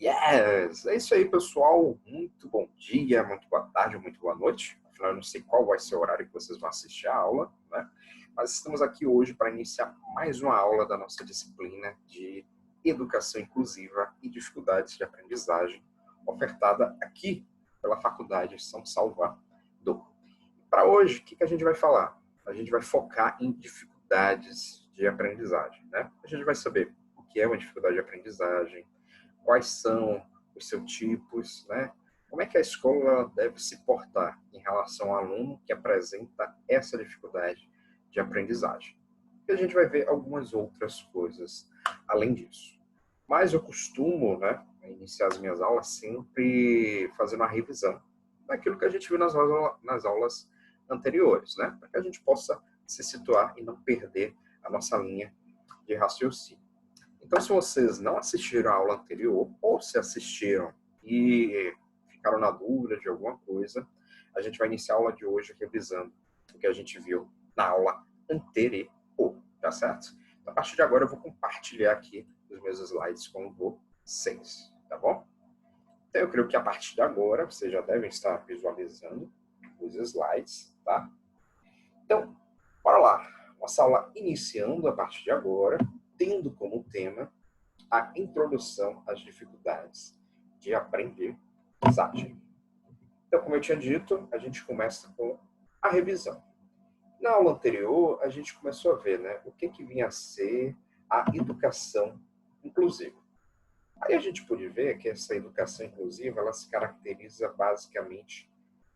Yes! É isso aí, pessoal. Muito bom dia, muito boa tarde, muito boa noite. Afinal, eu não sei qual vai ser o horário que vocês vão assistir a aula, né? Mas estamos aqui hoje para iniciar mais uma aula da nossa disciplina de Educação Inclusiva e Dificuldades de Aprendizagem, ofertada aqui pela Faculdade São Salvador. Para hoje, o que a gente vai falar? A gente vai focar em dificuldades de aprendizagem, né? A gente vai saber o que é uma dificuldade de aprendizagem, quais são os seus tipos, né? Como é que a escola deve se portar em relação ao aluno que apresenta essa dificuldade de aprendizagem. E a gente vai ver algumas outras coisas além disso. Mas eu costumo, né, iniciar as minhas aulas sempre fazendo uma revisão daquilo que a gente viu nas aulas anteriores, né? Para que a gente possa se situar e não perder a nossa linha de raciocínio. Então, se vocês não assistiram a aula anterior, ou se assistiram e ficaram na dúvida de alguma coisa, a gente vai iniciar a aula de hoje revisando o que a gente viu na aula anterior, tá certo? Então, a partir de agora, eu vou compartilhar aqui os meus slides com vocês, tá bom? Então, eu creio que a partir de agora, vocês já devem estar visualizando os slides, tá? Então, bora lá. Nossa aula iniciando a partir de agora, tendo como tema a introdução às dificuldades de aprendizagem. Então, como eu tinha dito, a gente começa com a revisão. Na aula anterior, a gente começou a ver, né, o que vinha a ser a educação inclusiva. Aí a gente pôde ver que essa educação inclusiva, ela se caracteriza basicamente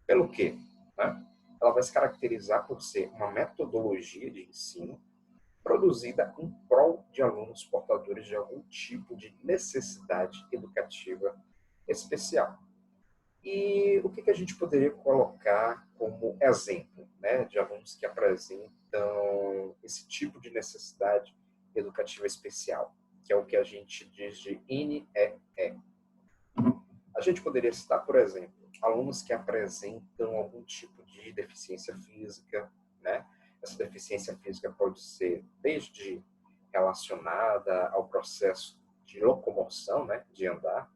pelo quê? Né? Ela vai se caracterizar por ser uma metodologia de ensino produzida em prol de alunos portadores de algum tipo de necessidade educativa especial. E o que a gente poderia colocar como exemplo, né, de alunos que apresentam esse tipo de necessidade educativa especial, que é o que a gente diz de NEE. A gente poderia citar, por exemplo, alunos que apresentam algum tipo de deficiência física, né? Essa deficiência física pode ser desde relacionada ao processo de locomoção, né, de andar,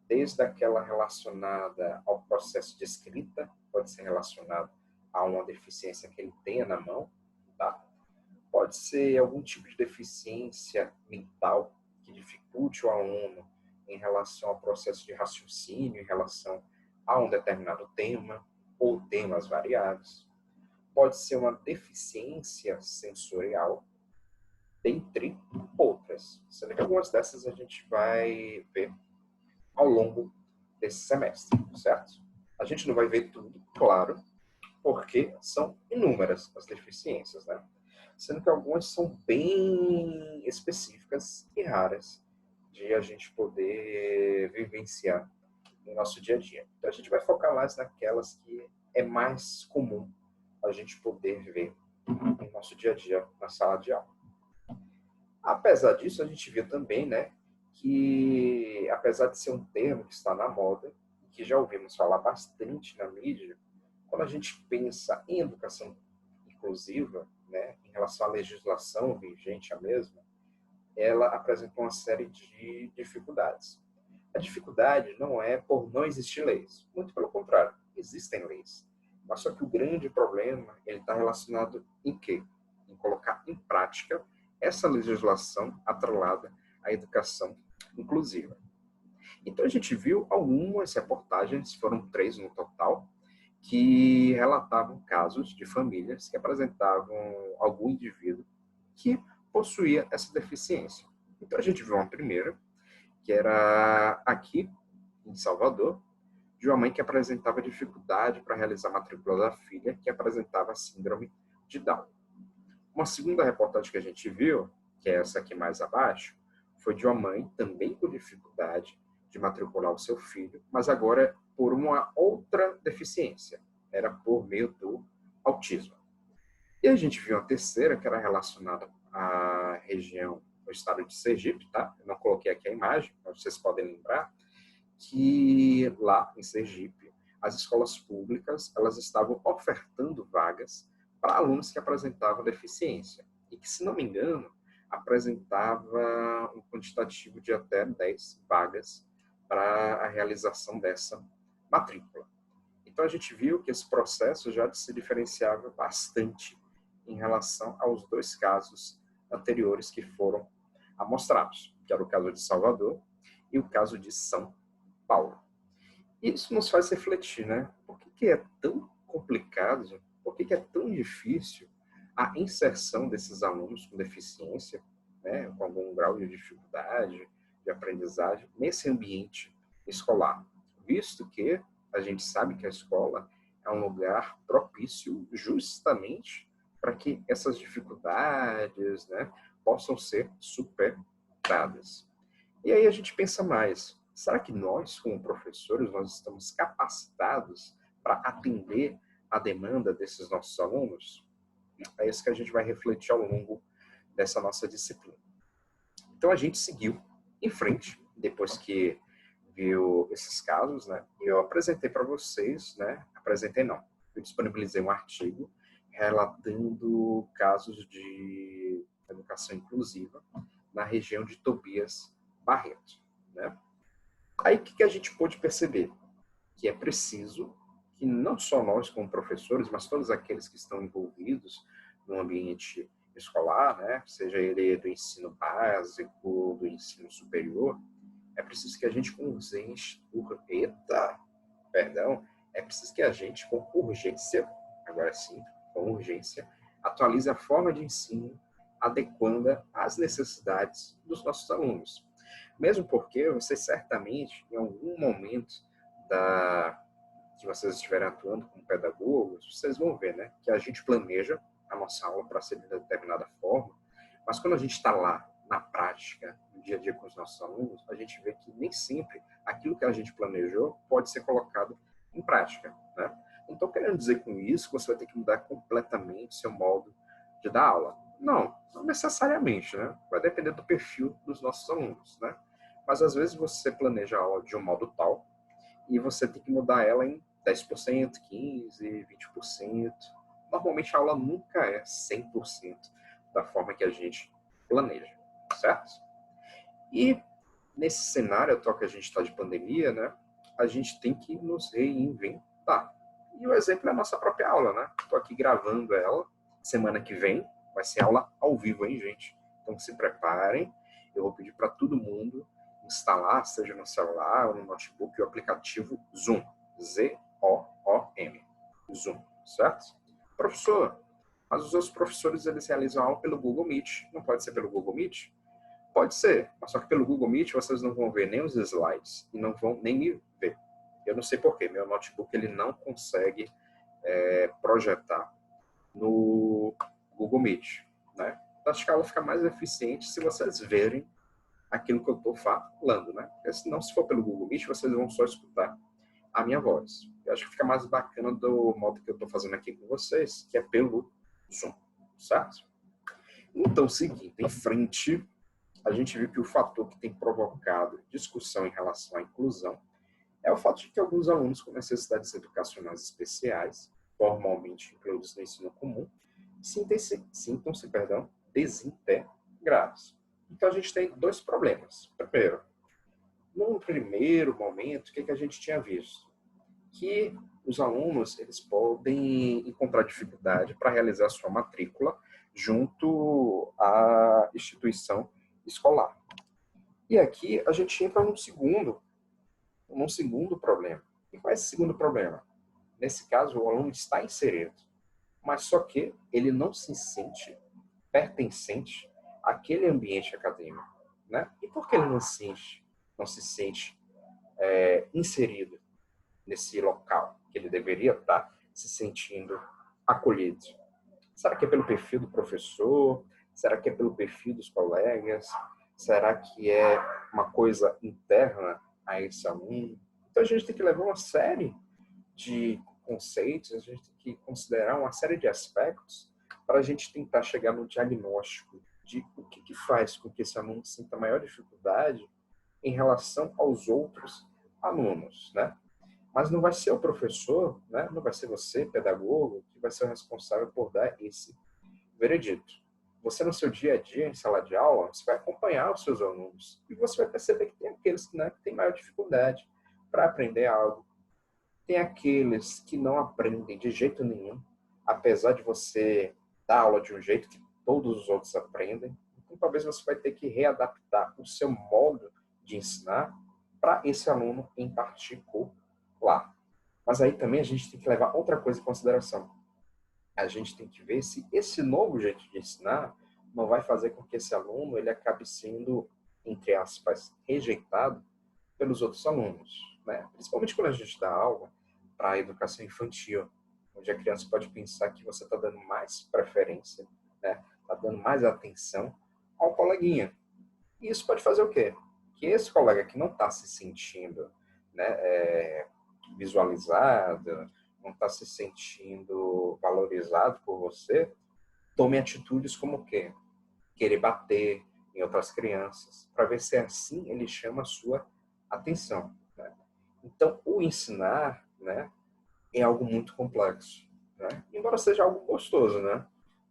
desde aquela relacionada ao processo de escrita, pode ser relacionado a uma deficiência que ele tenha na mão, tá? Pode ser algum tipo de deficiência mental que dificulte o aluno em relação ao processo de raciocínio, em relação a um determinado tema ou temas variados. Pode ser uma deficiência sensorial, dentre outras. Sendo que algumas dessas a gente vai ver ao longo desse semestre, certo? A gente não vai ver tudo, claro, porque são inúmeras as deficiências, né? Sendo que algumas são bem específicas e raras de a gente poder vivenciar no nosso dia a dia. Então, a gente vai focar mais naquelas que é mais comum a gente poder ver no nosso dia a dia na sala de aula. Apesar disso, a gente viu também, né, que apesar de ser um termo que está na moda, que já ouvimos falar bastante na mídia, quando a gente pensa em educação inclusiva, né, em relação à legislação vigente a mesma, ela apresenta uma série de dificuldades. A dificuldade não é por não existir leis, muito pelo contrário, existem leis. Mas só que o grande problema ele está relacionado em quê? Em colocar em prática essa legislação atrelada à educação inclusiva. Então a gente viu algumas reportagens, foram 3 no total, que relatavam casos de famílias que apresentavam algum indivíduo que possuía essa deficiência. Então a gente viu uma primeira, que era aqui em Salvador, de uma mãe que apresentava dificuldade para realizar a matrícula da filha, que apresentava síndrome de Down. Uma segunda reportagem que a gente viu, que é essa aqui mais abaixo, foi de uma mãe também com dificuldade de matricular o seu filho, mas agora por uma outra deficiência. Era por meio do autismo. E a gente viu a terceira, que era relacionada à região, ao estado de Sergipe, tá? Eu não coloquei aqui a imagem, mas vocês podem lembrar que lá em Sergipe, as escolas públicas, elas estavam ofertando vagas para alunos que apresentavam deficiência. E que, se não me engano, apresentava um quantitativo de até 10 vagas para a realização dessa matrícula. Então, a gente viu que esse processo já se diferenciava bastante em relação aos dois casos anteriores que foram amostrados, que era o caso de Salvador e o caso de São Paulo. Isso nos faz refletir, né? Por que é tão complicado, por que é tão difícil a inserção desses alunos com deficiência, né, com algum grau de dificuldade, de aprendizagem, nesse ambiente escolar? Visto que a gente sabe que a escola é um lugar propício justamente para que essas dificuldades, né, possam ser superadas. E aí a gente pensa mais, será que nós, como professores, nós estamos capacitados para atender a demanda desses nossos alunos? É isso que a gente vai refletir ao longo dessa nossa disciplina. Então a gente seguiu em frente, depois que viu esses casos, né? E eu apresentei para vocês, né? Apresentei não, eu disponibilizei um artigo relatando casos de educação inclusiva na região de Tobias Barreto, né? Aí o que a gente pôde perceber? Que é preciso que não só nós como professores, mas todos aqueles que estão envolvidos no ambiente escolar, né, seja ele do ensino básico, do ensino superior, é preciso que a gente com urgência, é preciso que a gente com urgência, agora sim, com urgência, atualize a forma de ensino adequando às necessidades dos nossos alunos. Mesmo porque vocês certamente, em algum momento que vocês estiverem atuando como pedagogos, vocês vão ver, né, que a gente planeja a nossa aula para ser de determinada forma, mas quando a gente está lá, na prática, no dia a dia com os nossos alunos, a gente vê que nem sempre aquilo que a gente planejou pode ser colocado em prática, né? Não estou querendo dizer com isso que você vai ter que mudar completamente seu modo de dar aula. Não necessariamente, né? Vai depender do perfil dos nossos alunos, né? Mas às vezes você planeja a aula de um modo tal e você tem que mudar ela em 10%, 15%, 20%. Normalmente a aula nunca é 100% da forma que a gente planeja, certo? E nesse cenário atual que a gente está de pandemia, né, a gente tem que nos reinventar. E o exemplo é a nossa própria aula, né? Estou aqui gravando ela. Semana que vem vai ser aula ao vivo, hein, gente? Então se preparem. Eu vou pedir para todo mundo instalar, seja no celular ou no notebook, o aplicativo Zoom. Z-O-O-M. Zoom, certo? Professor, mas os outros professores eles realizam aula pelo Google Meet. Não pode ser pelo Google Meet? Pode ser, mas só que pelo Google Meet vocês não vão ver nem os slides e não vão nem me ver. Eu não sei porquê, meu notebook ele não consegue projetar no Google Meet, né? Então, acho que a aula fica mais eficiente se vocês verem aquilo que eu estou falando, né? Porque senão, se for pelo Google Meet, vocês vão só escutar a minha voz. Eu acho que fica mais bacana do modo que eu estou fazendo aqui com vocês, que é pelo Zoom, certo? Então, seguindo em frente, a gente viu que o fator que tem provocado discussão em relação à inclusão é o fato de que alguns alunos com necessidades educacionais especiais, formalmente incluídos no ensino comum, sintam-se desintegrados. Então, a gente tem dois problemas. Primeiro, num primeiro momento, o que a gente tinha visto? Que os alunos eles podem encontrar dificuldade para realizar sua matrícula junto à instituição escolar. E aqui a gente entra num segundo problema. E qual é esse segundo problema? Nesse caso, o aluno está inserido, mas só que ele não se sente pertencente àquele ambiente acadêmico, né? E por que ele não se sente inserido nesse local que ele deveria estar se sentindo acolhido? Será que é pelo perfil do professor? Será que é pelo perfil dos colegas? Será que é uma coisa interna a esse aluno? Então a gente tem que levar uma série de conceitos, a gente tem que considerar uma série de aspectos para a gente tentar chegar no diagnóstico de o que faz com que esse aluno sinta maior dificuldade em relação aos outros alunos, né? Mas não vai ser o professor, né? Não vai ser você, pedagogo, que vai ser o responsável por dar esse veredito. Você no seu dia a dia, em sala de aula, você vai acompanhar os seus alunos e você vai perceber que tem aqueles, né, que têm maior dificuldade para aprender algo. Tem aqueles que não aprendem de jeito nenhum, apesar de você dar aula de um jeito que todos os outros aprendem. Então, talvez você vai ter que readaptar o seu modo de ensinar para esse aluno em particular. Mas aí também a gente tem que levar outra coisa em consideração. A gente tem que ver se esse novo jeito de ensinar não vai fazer com que esse aluno ele acabe sendo, entre aspas, rejeitado pelos outros alunos, né? Principalmente quando a gente dá aula para a educação infantil, onde a criança pode pensar que você está dando mais preferência, né? Está dando mais atenção ao coleguinha. E isso pode fazer o quê? Que esse colega que não está se sentindo, né, visualizado, não está se sentindo valorizado por você, tome atitudes como o quê? Querer bater em outras crianças, para ver se assim ele chama a sua atenção. Né? Então, o ensinar, né, é algo muito complexo, né? Embora seja algo gostoso, né?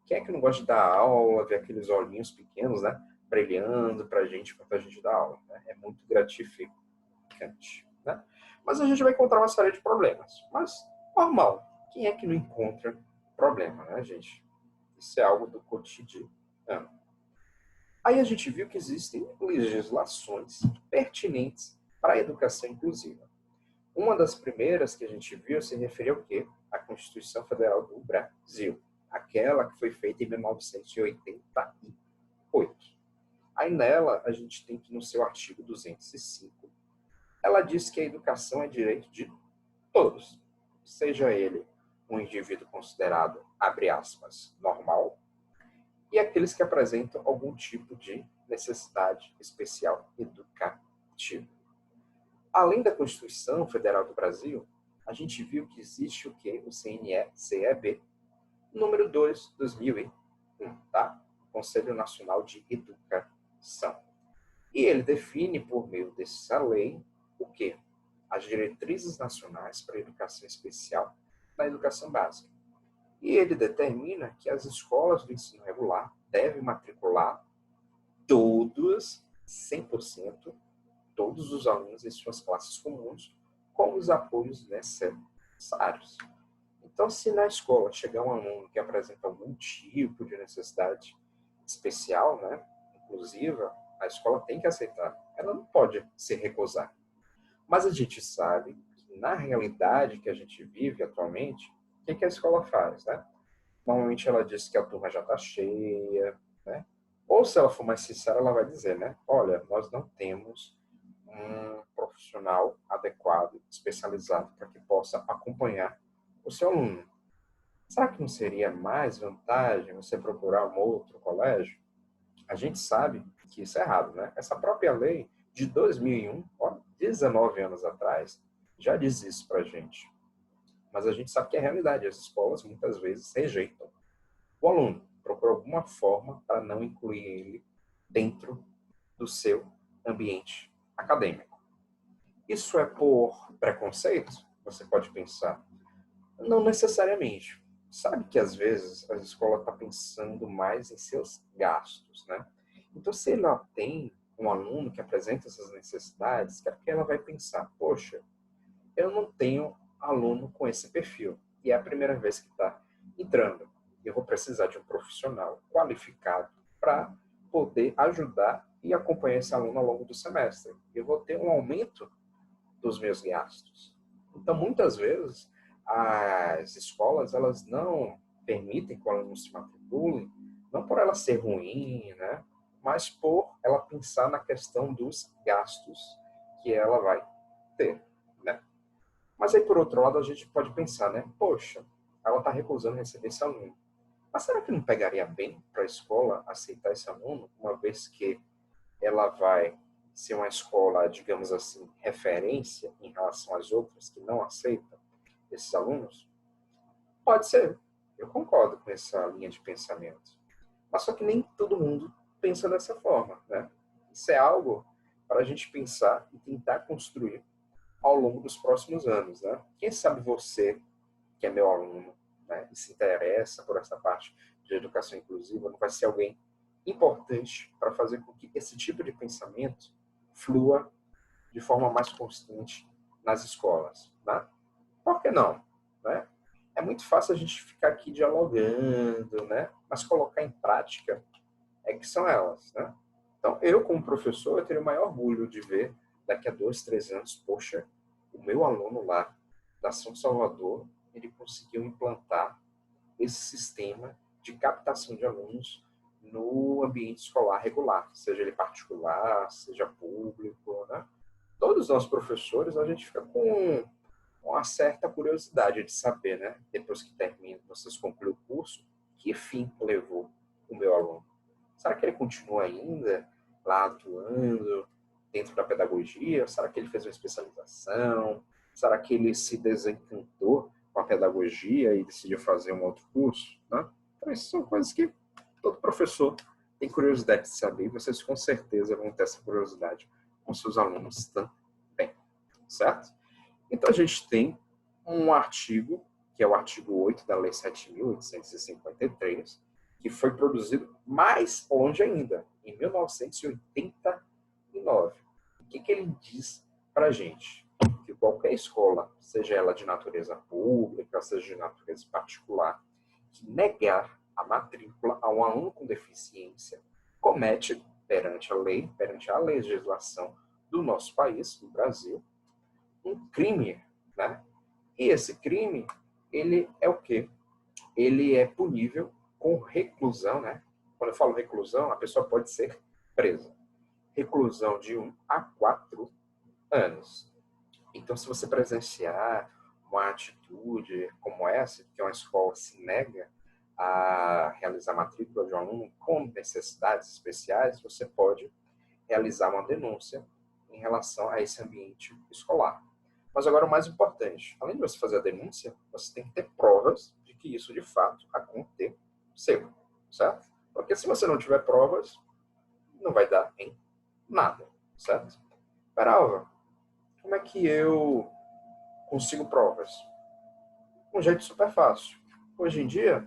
Quem é que não gosta de dar aula, ver aqueles olhinhos pequenos, né, brilhando para a gente enquanto a gente dá aula, né? É muito gratificante, né? Mas a gente vai encontrar uma série de problemas. Mas, normal. Quem é que não encontra problema, né, gente? Isso é algo do cotidiano. Aí a gente viu que existem legislações pertinentes para a educação inclusiva. Uma das primeiras que a gente viu se referia ao quê? À Constituição Federal do Brasil, aquela que foi feita em 1988. Aí nela, a gente tem que, no seu artigo 205, ela diz que a educação é direito de todos, seja ele um indivíduo considerado, abre aspas, normal, e aqueles que apresentam algum tipo de necessidade especial educativa. Além da Constituição Federal do Brasil, a gente viu que existe o que? O CNE-CEB, número 2, 2001, tá? Conselho Nacional de Educação. E ele define, por meio dessa lei, o quê? As diretrizes nacionais para a educação especial na educação básica. E ele determina que as escolas do ensino regular devem matricular todos, 100%, todos os alunos em suas classes comuns, com os apoios necessários. Então, se na escola chegar um aluno que apresenta algum tipo de necessidade especial, né, inclusiva, a escola tem que aceitar. Ela não pode se recusar. Mas a gente sabe que, na realidade que a gente vive atualmente, o que a escola faz, né? Normalmente ela diz que a turma já está cheia, né? Ou se ela for mais sincera, ela vai dizer, né? Olha, nós não temos um profissional adequado, especializado, para que possa acompanhar o seu aluno. Será que não seria mais vantagem você procurar um outro colégio? A gente sabe que isso é errado, né? Essa própria lei de 2001, ó, 19 anos atrás, já diz isso para a gente. Mas a gente sabe que é realidade. As escolas muitas vezes rejeitam o aluno, procuram alguma forma para não incluir ele dentro do seu ambiente acadêmico. Isso é por preconceito? Você pode pensar. Não necessariamente. Sabe que às vezes a escola está pensando mais em seus gastos, né? Então, se ela tem um aluno que apresenta essas necessidades, é porque ela vai pensar, poxa, eu não tenho aluno com esse perfil. E é a primeira vez que está entrando. Eu vou precisar de um profissional qualificado para poder ajudar e acompanhar esse aluno ao longo do semestre. Eu vou ter um aumento dos meus gastos. Então, muitas vezes, as escolas elas não permitem que o aluno se matricule, não por ela ser ruim, né? Mas por ela pensar na questão dos gastos que ela vai ter, né? Mas aí, por outro lado, a gente pode pensar, né? Poxa, ela está recusando receber esse aluno. Mas será que não pegaria bem para a escola aceitar esse aluno, uma vez que ela vai ser uma escola, digamos assim, referência em relação às outras que não aceitam esses alunos? Pode ser. Eu concordo com essa linha de pensamento. Mas só que nem todo mundo pensa dessa forma, né? Isso é algo para a gente pensar e tentar construir ao longo dos próximos anos, né? Quem sabe você, que é meu aluno, né, e se interessa por essa parte de educação inclusiva não vai ser alguém importante para fazer com que esse tipo de pensamento flua de forma mais constante nas escolas, né? Por que não? Né? É muito fácil a gente ficar aqui dialogando, né? Mas colocar em prática é que são elas, né? Então, eu, como professor, eu teria o maior orgulho de ver daqui a 2, 3 anos, poxa, o meu aluno lá da São Salvador, ele conseguiu implantar esse sistema de captação de alunos no ambiente escolar regular, seja ele particular, seja público, né? Todos nós professores, a gente fica com uma certa curiosidade de saber, né? Depois que termina, vocês concluem o curso, que fim levou o meu aluno? Será que ele continua ainda lá atuando dentro da pedagogia? Será que ele fez uma especialização? Será que ele se desencantou com a pedagogia e decidiu fazer um outro curso? Né? Então, essas são coisas que todo professor tem curiosidade de saber e vocês com certeza vão ter essa curiosidade com seus alunos também, certo? Então, a gente tem um artigo, que é o artigo 8 da Lei 7.853, que foi produzido mais longe ainda, em 1989. O que ele diz para a gente? Que qualquer escola, seja ela de natureza pública, seja de natureza particular, que negar a matrícula a um aluno com deficiência, comete, perante a legislação do nosso país, do Brasil, um crime, né? E esse crime, ele é o quê? Ele é punível com reclusão, né? Quando eu falo reclusão, a pessoa pode ser presa. Reclusão de 1 a 4 anos. Então, se você presenciar uma atitude como essa, que uma escola se nega a realizar a matrícula de um aluno com necessidades especiais, você pode realizar uma denúncia em relação a esse ambiente escolar. Mas agora o mais importante, além de você fazer a denúncia, você tem que ter provas de que isso de fato aconteceu, certo? Porque se você não tiver provas, não vai dar em nada, certo? Peralva, como é que eu consigo provas? Um jeito super fácil. Hoje em dia,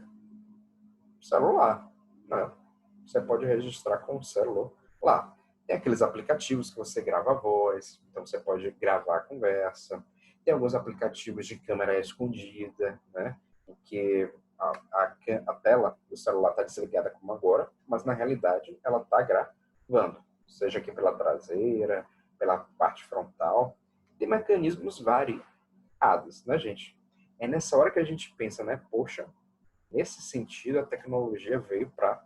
celular, né? Você pode registrar com o celular lá. Tem aqueles aplicativos que você grava a voz, então você pode gravar a conversa. Tem alguns aplicativos de câmera escondida, né? Em que a tela do celular está desligada como agora, mas na realidade ela está gravando, seja aqui pela traseira, pela parte frontal. Tem mecanismos variados, né, gente? É nessa hora que a gente pensa, né? Poxa, nesse sentido a tecnologia veio para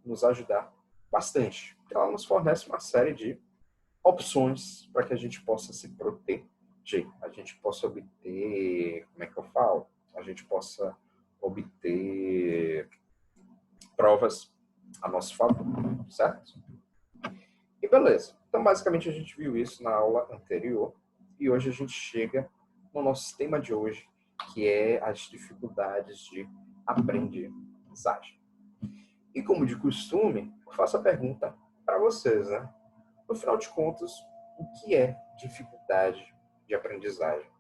nos ajudar bastante. Ela nos fornece uma série de opções para que a gente possa se proteger, a gente possa obter, como é que eu falo? A gente possa obter provas a nosso favor, certo? E beleza. Então, basicamente, a gente viu isso na aula anterior e hoje a gente chega no nosso tema de hoje, que é as dificuldades de aprendizagem. E como de costume, eu faço a pergunta para vocês, né? No final de contas, o que é dificuldade de aprendizagem?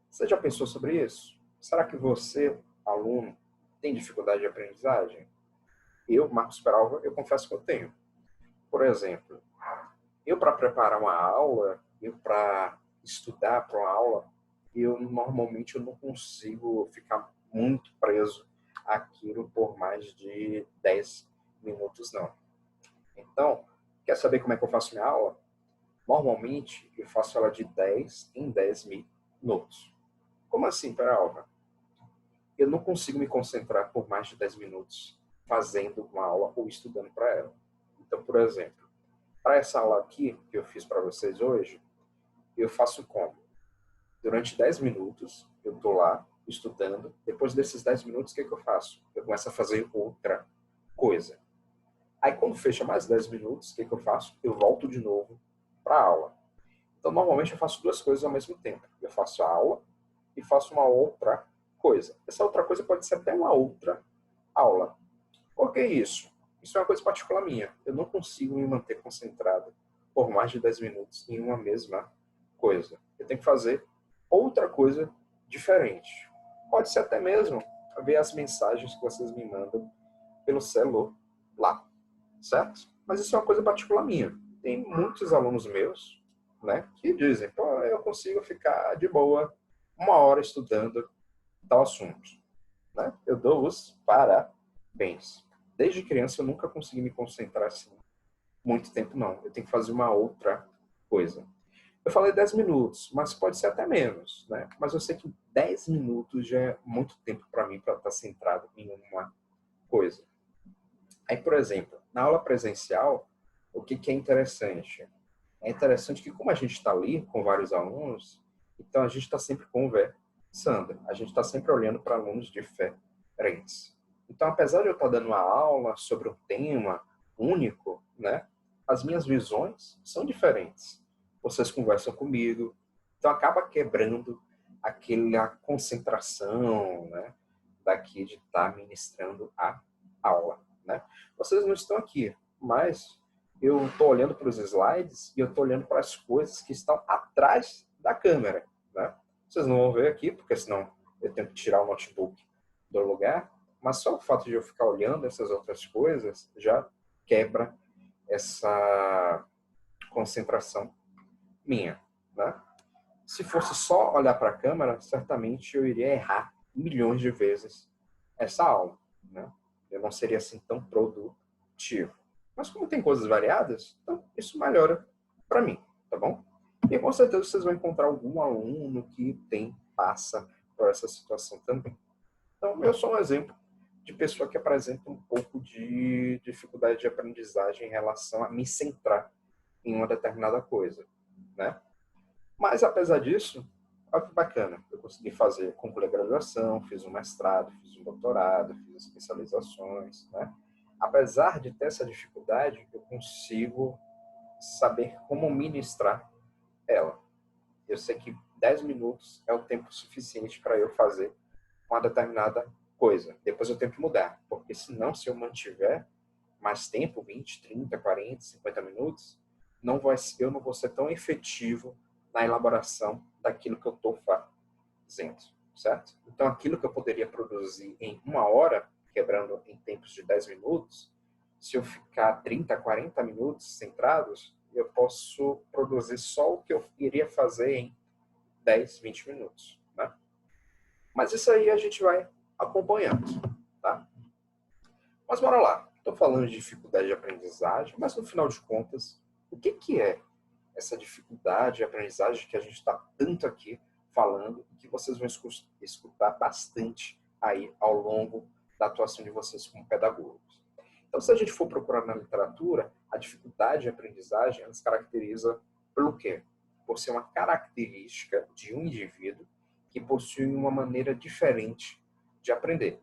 Você já pensou sobre isso? Será que você, aluno, tem dificuldade de aprendizagem? Eu, Marcos Peralva, eu confesso que eu tenho. Por exemplo, eu para preparar uma aula, eu para estudar para uma aula, eu normalmente eu não consigo ficar muito preso àquilo por mais de 10 minutos, não. Então, quer saber como é que eu faço minha aula? Normalmente, eu faço ela de 10 em 10 minutos. Como assim, Peralva? Eu não consigo me concentrar por mais de 10 minutos fazendo uma aula ou estudando para ela. Então, por exemplo, para essa aula aqui que eu fiz para vocês hoje, eu faço como? Durante 10 minutos, eu estou lá estudando. Depois desses 10 minutos, o que eu faço? Eu começo a fazer outra coisa. Aí, quando fecha mais 10 minutos, o que eu faço? Eu volto de novo para a aula. Então, normalmente, eu faço duas coisas ao mesmo tempo. Eu faço a aula e faço uma outra coisa. Essa outra coisa pode ser até uma outra aula. Por que isso? Isso é uma coisa particular minha. Eu não consigo me manter concentrado por mais de 10 minutos em uma mesma coisa. Eu tenho que fazer outra coisa diferente. Pode ser até mesmo ver as mensagens que vocês me mandam pelo celular, certo? Mas isso é uma coisa particular minha. Tem muitos alunos meus, né, que dizem, pô, eu consigo ficar de boa 1 hora estudando tal assunto, né? Eu dou os parabéns. Desde criança eu nunca consegui me concentrar assim muito tempo, não. Eu tenho que fazer uma outra coisa. Eu falei 10 minutos, mas pode ser até menos, né? Mas eu sei que 10 minutos já é muito tempo para mim para estar centrado em uma coisa. Aí, por exemplo, na aula presencial, o que é interessante? É interessante que, como a gente está ali com vários alunos, então a gente está sempre conversando, a gente está sempre olhando para alunos diferentes. Então, apesar de eu estar dando uma aula sobre um tema único, né, as minhas visões são diferentes. Vocês conversam comigo, então acaba quebrando aquela concentração, né, daqui de estar ministrando a aula, né? Vocês não estão aqui, mas eu estou olhando para os slides e eu estou olhando para as coisas que estão atrás da câmera, né? Vocês não vão ver aqui, porque senão eu tenho que tirar o notebook do lugar, mas só o fato de eu ficar olhando essas outras coisas já quebra essa concentração minha, né? Se fosse só olhar para a câmera, certamente eu iria errar milhões de vezes essa aula, né? Eu não seria assim tão produtivo. Mas como tem coisas variadas, então isso melhora para mim, tá bom? E com certeza vocês vão encontrar algum aluno que passa por essa situação também. Então, eu sou um exemplo de pessoa que apresenta um pouco de dificuldade de aprendizagem em relação a me centrar em uma determinada coisa, né? Mas, apesar disso, olha que bacana. Eu consegui concluir a graduação, fiz um mestrado, fiz um doutorado, fiz especializações, né? Apesar de ter essa dificuldade, eu consigo saber como ministrar ela. Eu sei que 10 minutos é o tempo suficiente para eu fazer uma determinada coisa. Depois eu tenho que mudar, porque senão, se eu mantiver mais tempo, 20, 30, 40, 50 minutos, eu não vou ser tão efetivo na elaboração daquilo que eu estou fazendo, certo? Então, aquilo que eu poderia produzir em 1 hora, quebrando em tempos de 10 minutos, se eu ficar 30, 40 minutos centrados, eu posso produzir só o que eu iria fazer em 10, 20 minutos, né? Mas isso aí a gente vai acompanhando, tá? Mas bora lá. Estou falando de dificuldade de aprendizagem, mas no final de contas, o que é essa dificuldade de aprendizagem que a gente está tanto aqui falando e que vocês vão escutar bastante aí ao longo da atuação de vocês como pedagogos? Então, se a gente for procurar na literatura, a dificuldade de aprendizagem ela se caracteriza pelo quê? Por ser uma característica de um indivíduo que possui uma maneira diferente de aprender,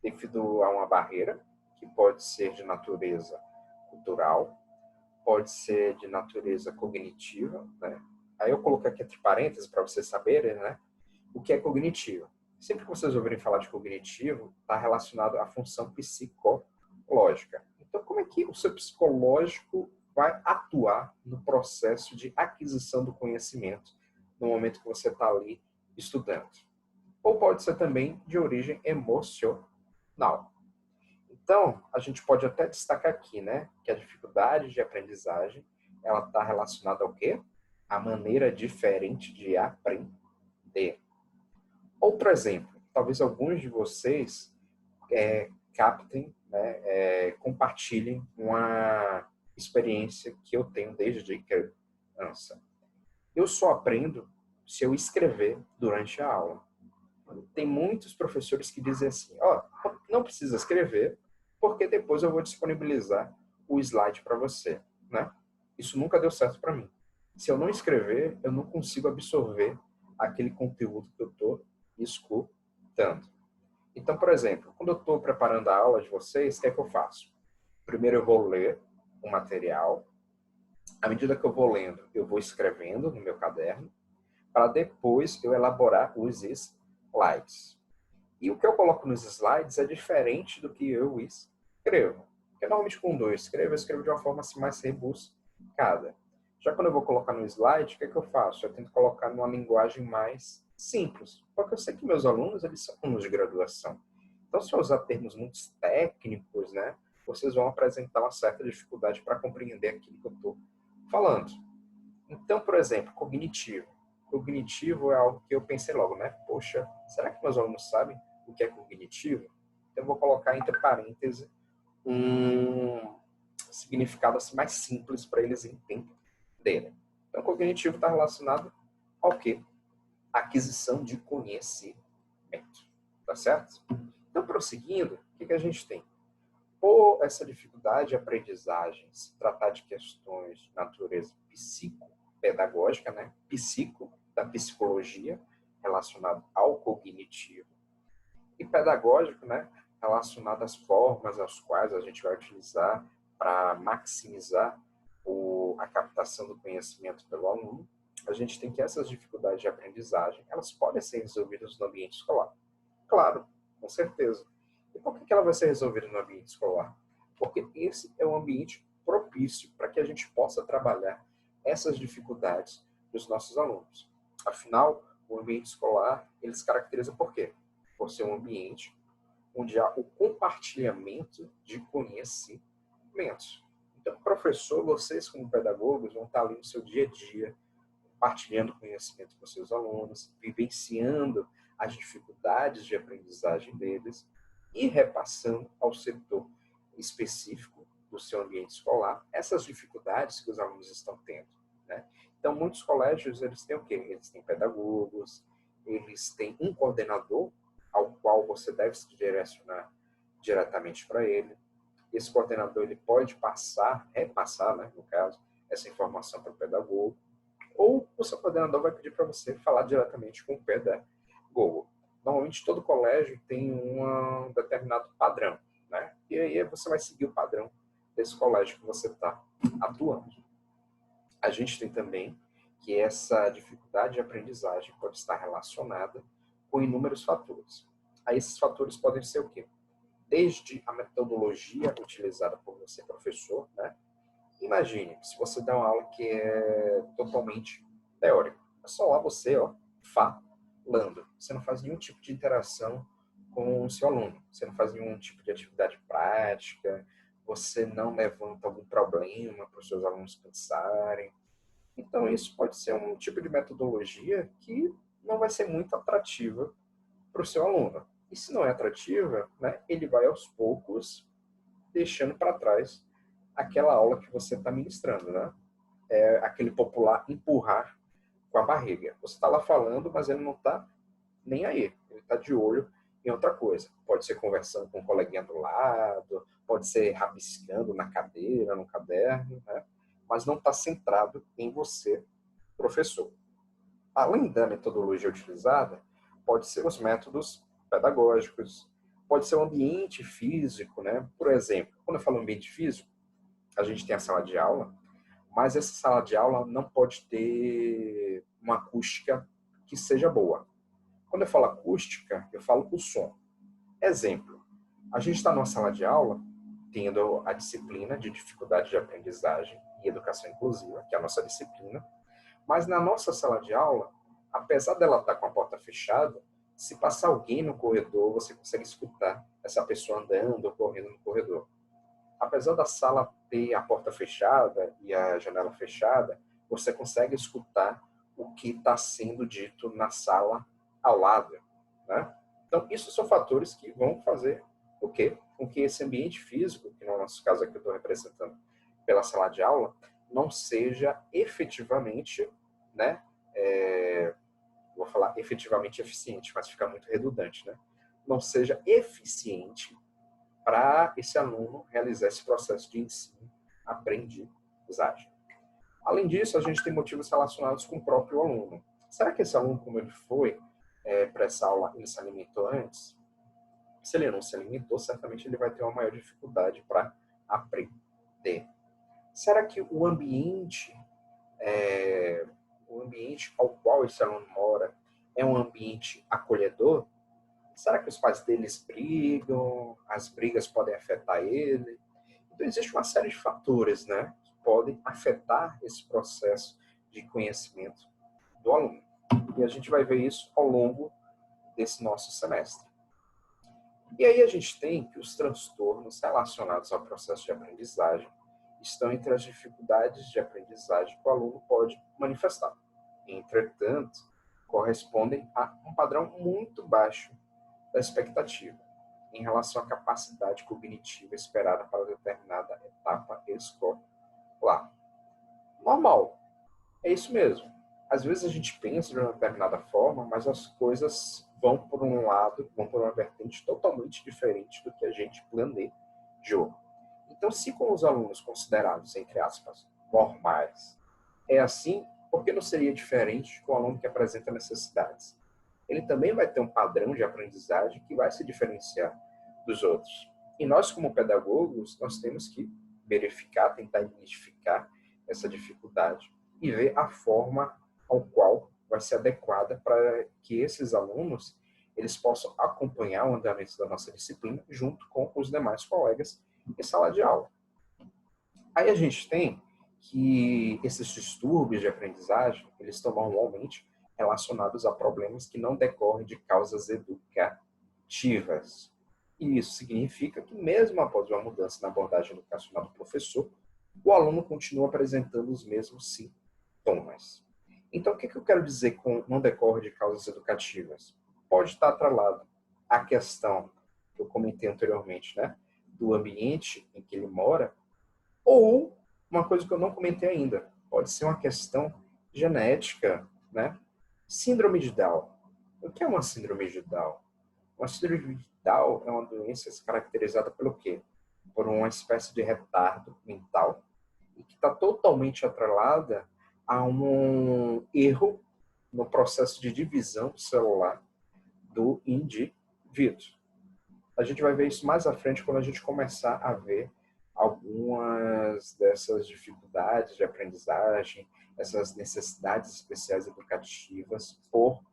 devido a uma barreira que pode ser de natureza cultural, pode ser de natureza cognitiva, né? Aí eu coloquei aqui entre parênteses para vocês saberem, né? O que é cognitivo. Sempre que vocês ouvirem falar de cognitivo, está relacionado à função psicológica. Então, como é que o seu psicológico vai atuar no processo de aquisição do conhecimento no momento que você está ali estudando? Ou pode ser também de origem emocional. Então, a gente pode até destacar aqui, né, que a dificuldade de aprendizagem, ela está relacionada ao quê? A maneira diferente de aprender. Outro exemplo, talvez alguns de vocês captem, né, compartilhem uma experiência que eu tenho desde criança. Eu só aprendo se eu escrever durante a aula. Tem muitos professores que dizem assim, não precisa escrever, porque depois eu vou disponibilizar o slide para você, né? Isso nunca deu certo para mim. Se eu não escrever, eu não consigo absorver aquele conteúdo que eu estou escutando. Então, por exemplo, quando eu estou preparando a aula de vocês, o que é que eu faço? Primeiro eu vou ler o material. À medida que eu vou lendo, eu vou escrevendo no meu caderno, para depois eu elaborar os slides. E o que eu coloco nos slides é diferente do que eu escrevo. Porque normalmente quando eu escrevo de uma forma assim, mais rebuscada. Já quando eu vou colocar no slide, o que é que eu faço? Eu tento colocar numa linguagem mais simples. Porque eu sei que meus alunos, eles são alunos de graduação. Então, se eu usar termos muito técnicos, né, vocês vão apresentar uma certa dificuldade para compreender aquilo que eu estou falando. Então, por exemplo, cognitivo. Cognitivo é algo que eu pensei logo, né? Poxa, será que meus alunos sabem o que é cognitivo? Então, eu vou colocar entre parênteses um significado assim, mais simples para eles entenderem. Então, cognitivo está relacionado ao quê? Aquisição de conhecimento. Tá certo? Então, prosseguindo, o que a gente tem? Por essa dificuldade de aprendizagem, se tratar de questões de natureza psicopedagógica, né? Psico, da psicologia, relacionado ao cognitivo, e pedagógico, né? Relacionado às formas às quais a gente vai utilizar para maximizar a captação do conhecimento pelo aluno, a gente tem que essas dificuldades de aprendizagem, elas podem ser resolvidas no ambiente escolar. Claro, com certeza. E por que ela vai ser resolvida no ambiente escolar? Porque esse é um ambiente propício para que a gente possa trabalhar essas dificuldades dos nossos alunos. Afinal, o ambiente escolar, ele se caracteriza por quê? Por ser um ambiente onde há o compartilhamento de conhecimentos. Então, professor, vocês como pedagogos vão estar ali no seu dia a dia, compartilhando conhecimento com seus alunos, vivenciando as dificuldades de aprendizagem deles e repassando ao setor específico do seu ambiente escolar essas dificuldades que os alunos estão tendo, né? Então, muitos colégios, eles têm o quê? Eles têm pedagogos, eles têm um coordenador ao qual você deve se direcionar diretamente para ele. Esse coordenador, ele pode repassar, né, no caso, essa informação para o pedagogo, ou o seu coordenador vai pedir para você falar diretamente com o pedagogo. Normalmente, todo colégio tem um determinado padrão, né? E aí você vai seguir o padrão desse colégio que você está atuando. A gente tem também que essa dificuldade de aprendizagem pode estar relacionada com inúmeros fatores. Aí esses fatores podem ser o quê? Desde a metodologia utilizada por você, professor, né? Imagine, se você dá uma aula que é totalmente teórica, é só lá você, ó, falando. Você não faz nenhum tipo de interação com o seu aluno. Você não faz nenhum tipo de atividade prática, você não levanta algum problema para os seus alunos pensarem. Então, isso pode ser um tipo de metodologia que não vai ser muito atrativa para o seu aluno. E se não é atrativa, né, ele vai aos poucos deixando para trás aquela aula que você está ministrando, né? É aquele popular empurrar com a barriga. Você está lá falando, mas ele não está nem aí. Ele está de olho em outra coisa. Pode ser conversando com um coleguinha do lado, pode ser rabiscando na cadeira, no caderno, né? Mas não está centrado em você, professor. Além da metodologia utilizada, pode ser os métodos pedagógicos, pode ser o ambiente físico, né? Por exemplo, quando eu falo ambiente físico, a gente tem a sala de aula, mas essa sala de aula não pode ter uma acústica que seja boa. Quando eu falo acústica, eu falo o som. Exemplo, a gente está numa sala de aula, tendo a disciplina de dificuldade de aprendizagem e educação inclusiva, que é a nossa disciplina, mas na nossa sala de aula, apesar dela estar com a porta fechada, se passar alguém no corredor, você consegue escutar essa pessoa andando ou correndo no corredor. Apesar da sala ter a porta fechada e a janela fechada, você consegue escutar o que está sendo dito na sala ao lado, né? Então, isso são fatores que vão fazer o quê? Com que esse ambiente físico, que no nosso caso aqui eu estou representando pela sala de aula, não seja efetivamente, né? Vou falar efetivamente eficiente, mas fica muito redundante, né? Não seja eficiente para esse aluno realizar esse processo de ensino-aprendizagem. Além disso, a gente tem motivos relacionados com o próprio aluno. Será que esse aluno, como ele foi para essa aula, ele se alimentou antes? Se ele não se alimentou, certamente ele vai ter uma maior dificuldade para aprender. Será que o ambiente ao qual esse aluno mora é um ambiente acolhedor? Será que os pais deles brigam? As brigas podem afetar ele? Então, existe uma série de fatores, né, que podem afetar esse processo de conhecimento do aluno. E a gente vai ver isso ao longo desse nosso semestre. E aí a gente tem que os transtornos relacionados ao processo de aprendizagem estão entre as dificuldades de aprendizagem que o aluno pode manifestar. Entretanto, correspondem a um padrão muito baixo da expectativa em relação à capacidade cognitiva esperada para determinada etapa escolar. Normal, é isso mesmo. Às vezes a gente pensa de uma determinada forma, mas as coisas vão por um lado, vão por uma vertente totalmente diferente do que a gente planejou. Então, se com os alunos considerados, entre aspas, normais, é assim, por que não seria diferente com o aluno que apresenta necessidades? Ele também vai ter um padrão de aprendizagem que vai se diferenciar dos outros. E nós, como pedagogos, nós temos que verificar, tentar identificar essa dificuldade e ver a forma ao qual vai ser adequada para que esses alunos eles possam acompanhar o andamento da nossa disciplina junto com os demais colegas em sala de aula. Aí a gente tem que esses distúrbios de aprendizagem, eles estão normalmente relacionados a problemas que não decorrem de causas educativas. E isso significa que mesmo após uma mudança na abordagem educacional do professor, o aluno continua apresentando os mesmos sintomas. Então, o que eu quero dizer com não decorre de causas educativas? Pode estar atrelado à questão que eu comentei anteriormente, né? Do ambiente em que ele mora, ou uma coisa que eu não comentei ainda, pode ser uma questão genética, né? Síndrome de Down. O que é uma síndrome de Down? Uma síndrome de Down é uma doença caracterizada pelo quê? Por uma espécie de retardo mental e que está totalmente atrelada a um erro no processo de divisão celular do indivíduo. A gente vai ver isso mais à frente quando a gente começar a ver algumas dessas dificuldades de aprendizagem, essas necessidades especiais educativas por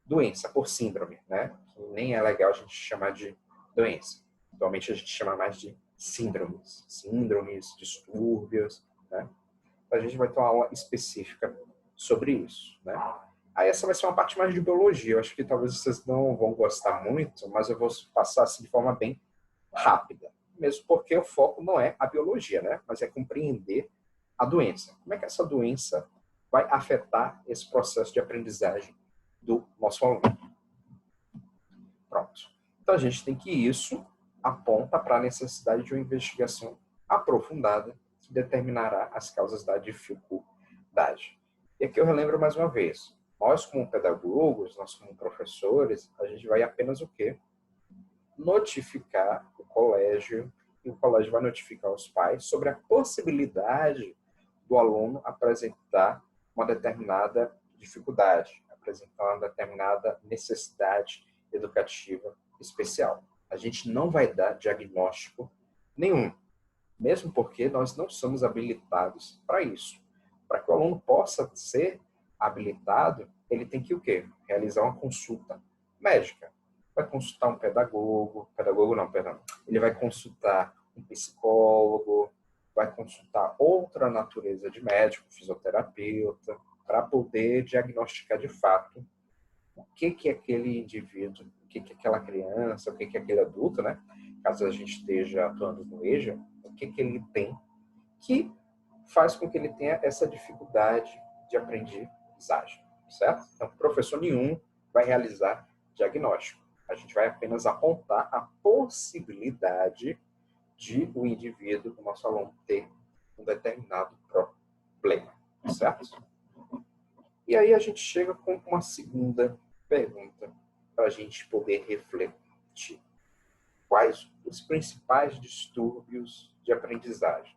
doença, por síndrome, né? Que nem é legal a gente chamar de doença. Atualmente a gente chama mais de síndromes, distúrbios, né? A gente vai ter uma aula específica sobre isso, né? Aí essa vai ser uma parte mais de biologia. Eu acho que talvez vocês não vão gostar muito, mas eu vou passar assim de forma bem rápida. Mesmo porque o foco não é a biologia, né? Mas é compreender a doença. Como é que essa doença vai afetar esse processo de aprendizagem do nosso aluno? Pronto. Então a gente tem que isso aponta para a necessidade de uma investigação aprofundada que determinará as causas da dificuldade. E aqui eu relembro mais uma vez, nós como pedagogos, nós como professores, a gente vai apenas o quê? Notificar o colégio, e o colégio vai notificar os pais sobre a possibilidade do aluno apresentar uma determinada dificuldade, apresentar uma determinada necessidade educativa especial. A gente não vai dar diagnóstico nenhum, mesmo porque nós não somos habilitados para isso. Para que o aluno possa ser habilitado, ele tem que o quê? Realizar uma consulta médica. Vai consultar um pedagogo não, perdão. Ele vai consultar um psicólogo, vai consultar outra natureza de médico, fisioterapeuta, para poder diagnosticar de fato o que é aquele indivíduo, o que é aquela criança, o que é aquele adulto, né? Caso a gente esteja atuando no EJA, o que ele tem que faz com que ele tenha essa dificuldade de aprendizagem, certo? Então, professor nenhum vai realizar diagnóstico. A gente vai apenas apontar a possibilidade de o indivíduo, o nosso aluno, ter um determinado problema, certo? E aí a gente chega com uma segunda pergunta para a gente poder refletir. Quais os principais distúrbios de aprendizagem?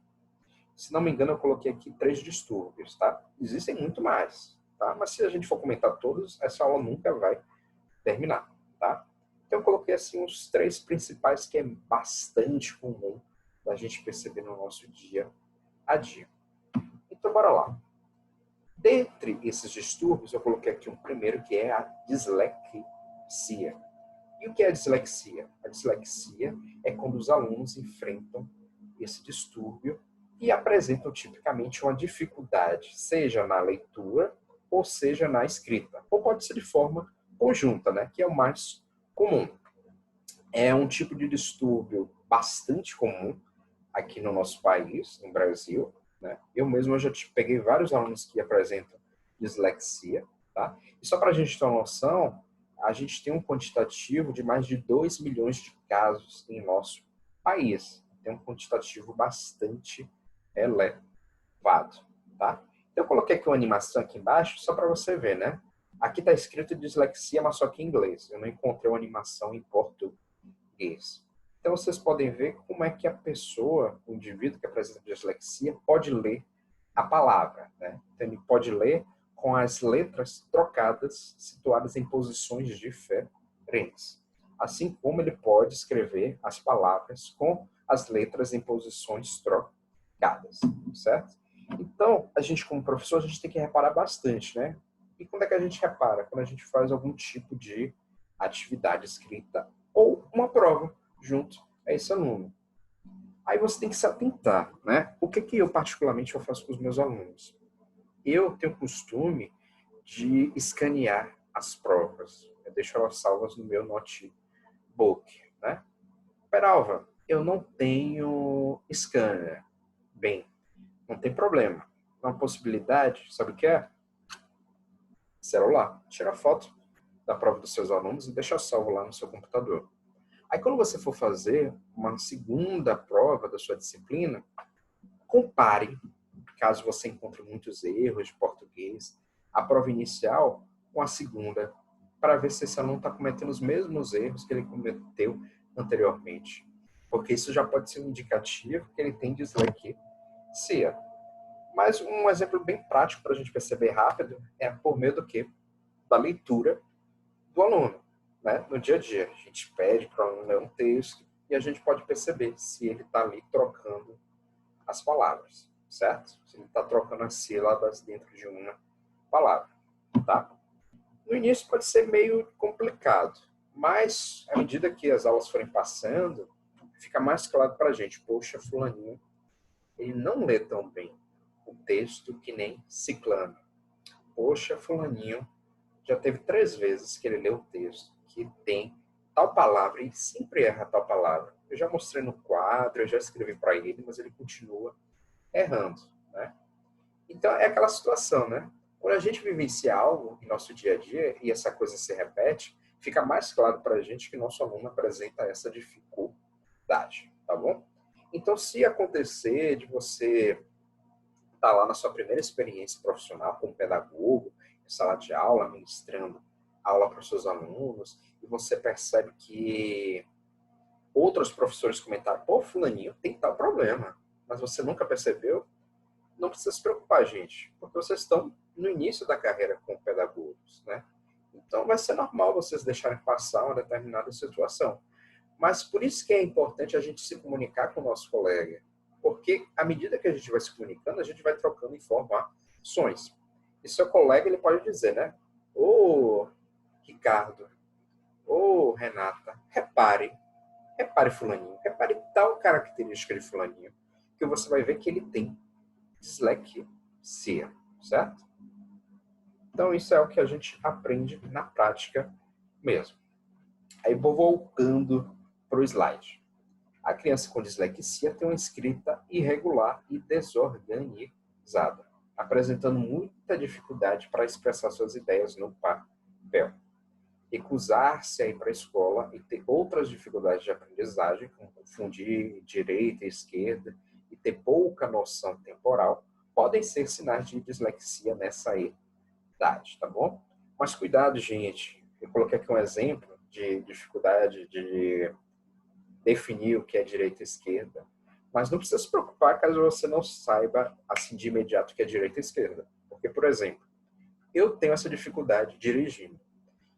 Se não me engano, eu coloquei aqui 3 distúrbios, tá? Existem muito mais, tá? Mas se a gente for comentar todos, essa aula nunca vai terminar, tá? Então eu coloquei assim os 3 principais que é bastante comum da gente perceber no nosso dia a dia. Então bora lá. Dentre esses distúrbios, eu coloquei aqui um primeiro que é a dislexia. E o que é a dislexia? A dislexia é quando os alunos enfrentam esse distúrbio e apresentam tipicamente uma dificuldade, seja na leitura ou seja na escrita. Ou pode ser de forma conjunta, né? Que é o mais comum. É um tipo de distúrbio bastante comum aqui no nosso país, no Brasil, né? Eu mesmo já peguei vários alunos que apresentam dislexia, tá? E só para a gente ter uma noção, a gente tem um quantitativo de mais de 2 milhões de casos em nosso país. Tem um quantitativo bastante elevado, tá? Então, eu coloquei aqui uma animação aqui embaixo, só para você ver, né? Aqui está escrito dislexia, mas só que em inglês. Eu não encontrei uma animação em português. Então, vocês podem ver como é que a pessoa, o indivíduo que apresenta dislexia, pode ler a palavra, né? Então, ele pode ler com as letras trocadas, situadas em posições diferentes. Assim como ele pode escrever as palavras com as letras em posições trocadas, certo? Então, a gente como professor, a gente tem que reparar bastante, né? E quando é que a gente repara? Quando a gente faz algum tipo de atividade escrita ou uma prova junto a esse aluno. Aí você tem que se atentar, né? O que eu particularmente eu faço com os meus alunos? Eu tenho o costume de escanear as provas. Eu deixo elas salvas no meu notebook, né? Peralva, eu não tenho scanner. Bem, não tem problema. Uma possibilidade, sabe o que é? Celular. Tira foto da prova dos seus alunos e deixa salvo lá no seu computador. Aí, quando você for fazer uma segunda prova da sua disciplina, compare, caso você encontre muitos erros de português, a prova inicial com a segunda, para ver se esse aluno está cometendo os mesmos erros que ele cometeu anteriormente. Porque isso já pode ser um indicativo que ele tem dislexia. Mas um exemplo bem prático para a gente perceber rápido é por meio do quê? Da leitura do aluno. Né? No dia a dia, a gente pede para o aluno ler um texto e a gente pode perceber se ele está ali trocando as palavras, certo? Se ele está trocando as sílabas dentro de uma palavra, tá? No início pode ser meio complicado, mas à medida que as aulas forem passando, fica mais claro para a gente, poxa, fulaninho, ele não lê tão bem o texto que nem ciclano. Poxa, fulaninho, já teve 3 vezes que ele leu o texto que tem tal palavra e sempre erra tal palavra. Eu já mostrei no quadro, eu já escrevi para ele, mas ele continua errando, né? Então é aquela situação, né? Quando a gente vivencia algo em nosso dia a dia e essa coisa se repete, fica mais claro para a gente que nosso aluno apresenta essa dificuldade, tá bom? Então, se acontecer de você estar lá na sua primeira experiência profissional como pedagogo, em sala de aula, ministrando aula para os seus alunos, e você percebe que outros professores comentaram, pô, fulaninho tem tal problema, mas você nunca percebeu, não precisa se preocupar, gente, porque vocês estão no início da carreira como pedagogos, né? Então vai ser normal vocês deixarem passar uma determinada situação. Mas por isso que é importante a gente se comunicar com o nosso colega, porque à medida que a gente vai se comunicando, a gente vai trocando informações. E seu colega ele pode dizer, né? Ô, Ricardo, ô, Renata, repare fulaninho, repare tal característica de fulaninho, que você vai ver que ele tem dislexia, certo? Então, isso é o que a gente aprende na prática mesmo. Aí, vou voltando para o slide. A criança com dislexia tem uma escrita irregular e desorganizada, apresentando muita dificuldade para expressar suas ideias no papel. Recusar-se a ir para a escola e ter outras dificuldades de aprendizagem, como confundir direita e esquerda, e ter pouca noção temporal, podem ser sinais de dislexia nessa idade, tá bom? Mas cuidado, gente. Eu coloquei aqui um exemplo de dificuldade de definir o que é direita e esquerda. Mas não precisa se preocupar caso você não saiba assim de imediato o que é direita e esquerda. Porque, por exemplo, eu tenho essa dificuldade dirigindo.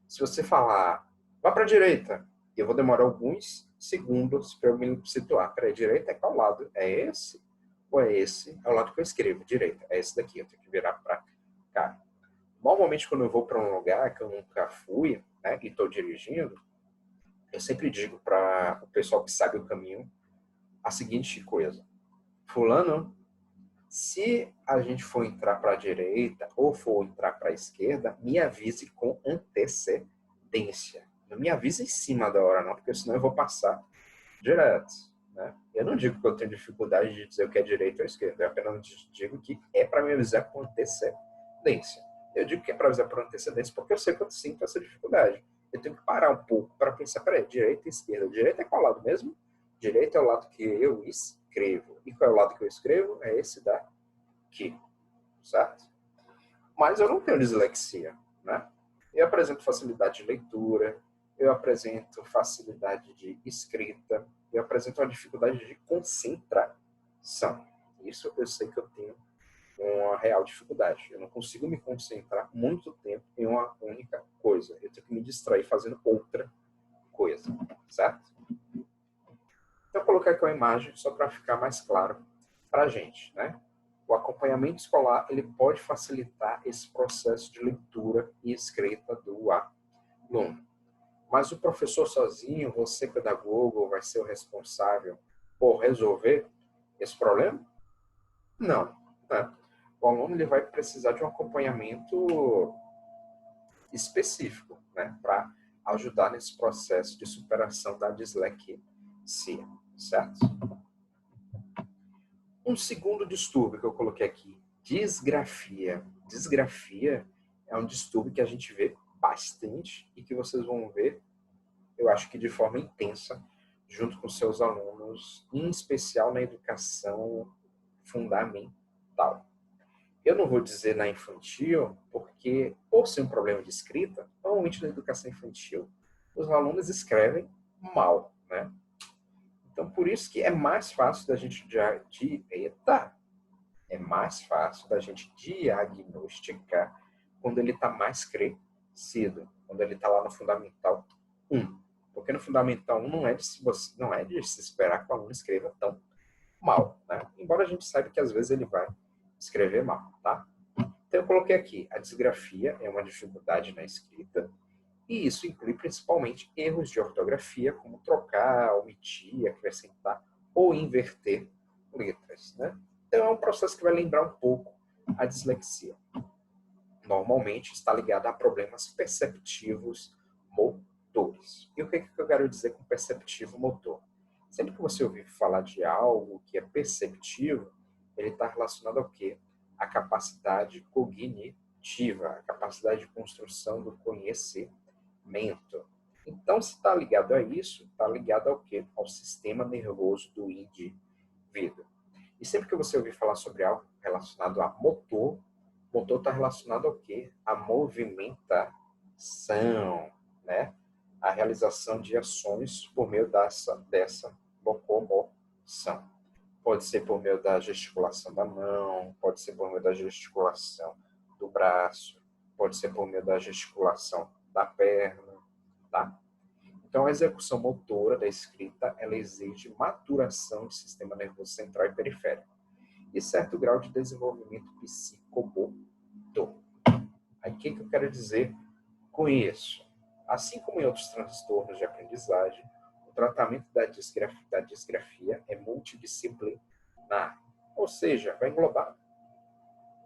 Se você falar, vá para a direita, eu vou demorar alguns segundos para eu me situar. Para a direita é qual lado? É esse? Ou é esse? É o lado que eu escrevo, direita. É esse daqui, eu tenho que virar para cá. Normalmente, quando eu vou para um lugar que eu nunca fui, né, e estou dirigindo, eu sempre digo para o pessoal que sabe o caminho a seguinte coisa. Fulano, se a gente for entrar para a direita ou for entrar para a esquerda, me avise com antecedência. Não me avisa em cima da hora, não, porque senão eu vou passar direto, né? Eu não digo que eu tenho dificuldade de dizer o que é direita ou esquerda, eu apenas digo que é para me avisar com antecedência. Eu digo que é para avisar por antecedência porque eu sei que eu sinto essa dificuldade. Eu tenho que parar um pouco para pensar, peraí, direita e esquerda. Direita é qual lado mesmo? Direita é o lado que eu escrevo. E qual é o lado que eu escrevo? É esse daqui, certo? Mas eu não tenho dislexia, né? Eu apresento facilidade de leitura, eu apresento facilidade de escrita, eu apresento uma dificuldade de concentração. Isso eu sei que eu tenho uma real dificuldade. Eu não consigo me concentrar muito tempo em uma única coisa. Eu tenho que me distrair fazendo outra coisa, certo? Então, eu coloquei aqui uma imagem só para ficar mais claro para a gente, né? O acompanhamento escolar ele pode facilitar esse processo de leitura e escrita do aluno. Mas o professor sozinho, você pedagogo, vai ser o responsável por resolver esse problema? Não. Né? O aluno ele vai precisar de um acompanhamento específico, né, para ajudar nesse processo de superação da dislexia, certo? Um segundo distúrbio que eu coloquei aqui, disgrafia. Disgrafia é um distúrbio que a gente vê bastante e que vocês vão ver, eu acho que de forma intensa, junto com seus alunos, em especial na educação fundamental. Eu não vou dizer na infantil, porque, por ser um problema de escrita, normalmente na educação infantil, os alunos escrevem mal, né? Então, por isso que é mais fácil da gente é mais fácil da gente diagnosticar quando ele está mais crescido, quando ele está lá no Fundamental 1. Porque no Fundamental 1 não é de se esperar que o aluno escreva tão mal, né? Embora a gente saiba que às vezes ele vai escrever mal, tá? Então eu coloquei aqui, a disgrafia é uma dificuldade na escrita, e isso inclui principalmente erros de ortografia, como trocar, omitir, acrescentar ou inverter letras, né? Então é um processo que vai lembrar um pouco a dislexia. Normalmente está ligado a problemas perceptivos motores. E o que eu quero dizer com perceptivo motor? Sempre que você ouvir falar de algo que é perceptivo, ele está relacionado ao quê? A capacidade cognitiva, a capacidade de construção do conhecimento. Então, se está ligado a isso, está ligado ao quê? Ao sistema nervoso do indivíduo. E sempre que você ouvir falar sobre algo relacionado a motor está relacionado ao quê? A movimentação, né? A realização de ações por meio dessa locomoção. Pode ser por meio da gesticulação da mão, pode ser por meio da gesticulação do braço, pode ser por meio da gesticulação da perna, tá? Então, a execução motora da escrita, ela exige maturação de sistema nervoso central e periférico e certo grau de desenvolvimento psicomotor. Aí, o que eu quero dizer com isso? Assim como em outros transtornos de aprendizagem, o tratamento da disgrafia é multidisciplinar, ou seja, vai englobar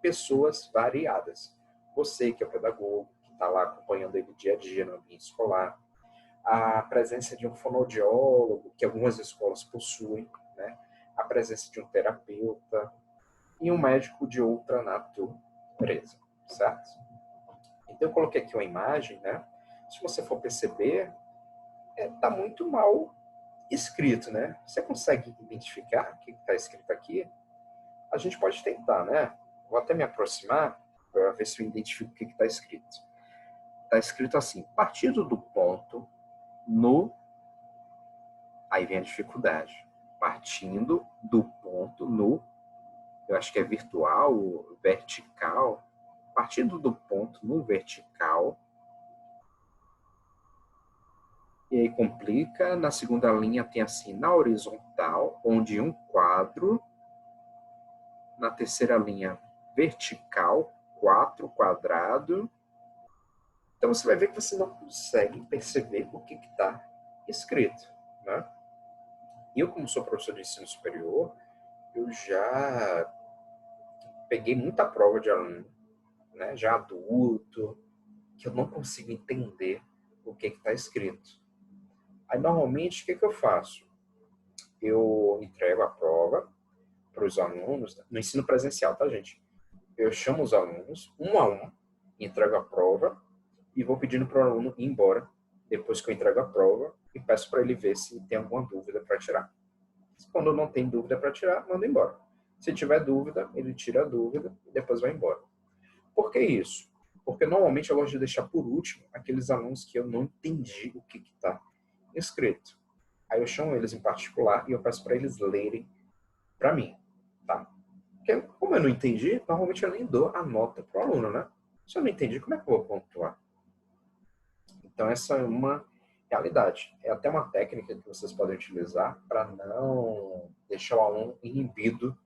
pessoas variadas. Você que é pedagogo, que está lá acompanhando ele dia a dia no ambiente escolar, a presença de um fonoaudiólogo, que algumas escolas possuem, né? A presença de um terapeuta e um médico de outra natureza, certo? Então eu coloquei aqui uma imagem, né? Se você for perceber, tá muito mal escrito, né? Você consegue identificar o que está escrito aqui? A gente pode tentar, né? Vou até me aproximar para ver se eu identifico o que está escrito. Está escrito assim, partindo do ponto no... Aí vem a dificuldade. Partindo do ponto no... Eu acho que é virtual, vertical. Partindo do ponto no vertical. E aí complica. Na segunda linha tem assim, na horizontal, onde um quadro. Na terceira linha, vertical, 4 quadrado. Então você vai ver que você não consegue perceber o que está escrito, né? E eu, como sou professor de ensino superior, eu já peguei muita prova de aluno, né, já adulto, que eu não consigo entender o que está escrito. Aí, normalmente, o que eu faço? Eu entrego a prova para os alunos, no ensino presencial, tá, gente? Eu chamo os alunos, um a um, entrego a prova e vou pedindo para o aluno ir embora depois que eu entrego a prova e peço para ele ver se tem alguma dúvida para tirar. Quando não tem dúvida para tirar, manda embora. Se tiver dúvida, ele tira a dúvida e depois vai embora. Por que isso? Porque normalmente eu gosto de deixar por último aqueles alunos que eu não entendi o que está escrito. Aí eu chamo eles em particular e eu peço para eles lerem para mim, tá? Porque como eu não entendi, normalmente eu nem dou a nota para o aluno, né? Se eu não entendi, como é que eu vou pontuar? Então essa é uma realidade. É até uma técnica que vocês podem utilizar para não deixar o aluno inibido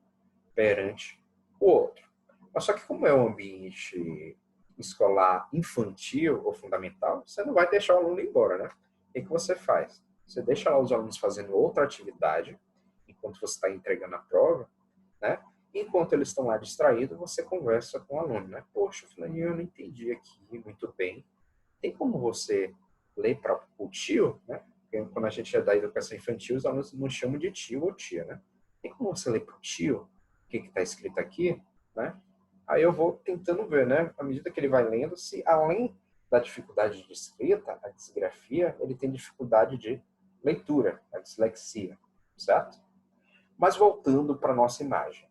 perante o outro. Mas só que como é um ambiente escolar infantil ou fundamental, você não vai deixar o aluno ir embora, né? O que você faz? Você deixa lá os alunos fazendo outra atividade, enquanto você está entregando a prova, né? Enquanto eles estão lá distraídos, você conversa com o aluno, né? Poxa, fulaninho, eu não entendi aqui muito bem. Tem como você ler para o tio, né? Porque quando a gente é da educação infantil, os alunos nos chamam de tio ou tia, né? Tem como você ler para o tio o que está escrito aqui, né? Aí eu vou tentando ver, né? À medida que ele vai lendo, se além da dificuldade de escrita, a disgrafia, ele tem dificuldade de leitura, a dislexia, certo? Mas voltando para a nossa imagem,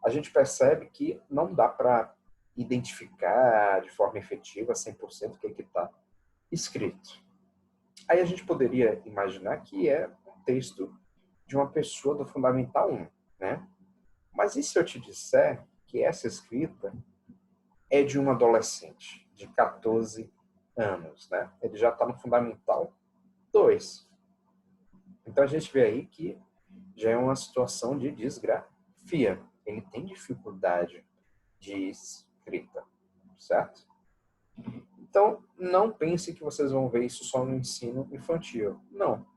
a gente percebe que não dá para identificar de forma efetiva 100% o que está escrito. Aí a gente poderia imaginar que é um texto de uma pessoa do Fundamental 1, né? Mas e se eu te disser que essa escrita é de um adolescente de 14 anos, né? Ele já está no Fundamental 2. Então a gente vê aí que já é uma situação de disgrafia. Ele tem dificuldade de escrita, certo? Então, não pense que vocês vão ver isso só no ensino infantil. Não.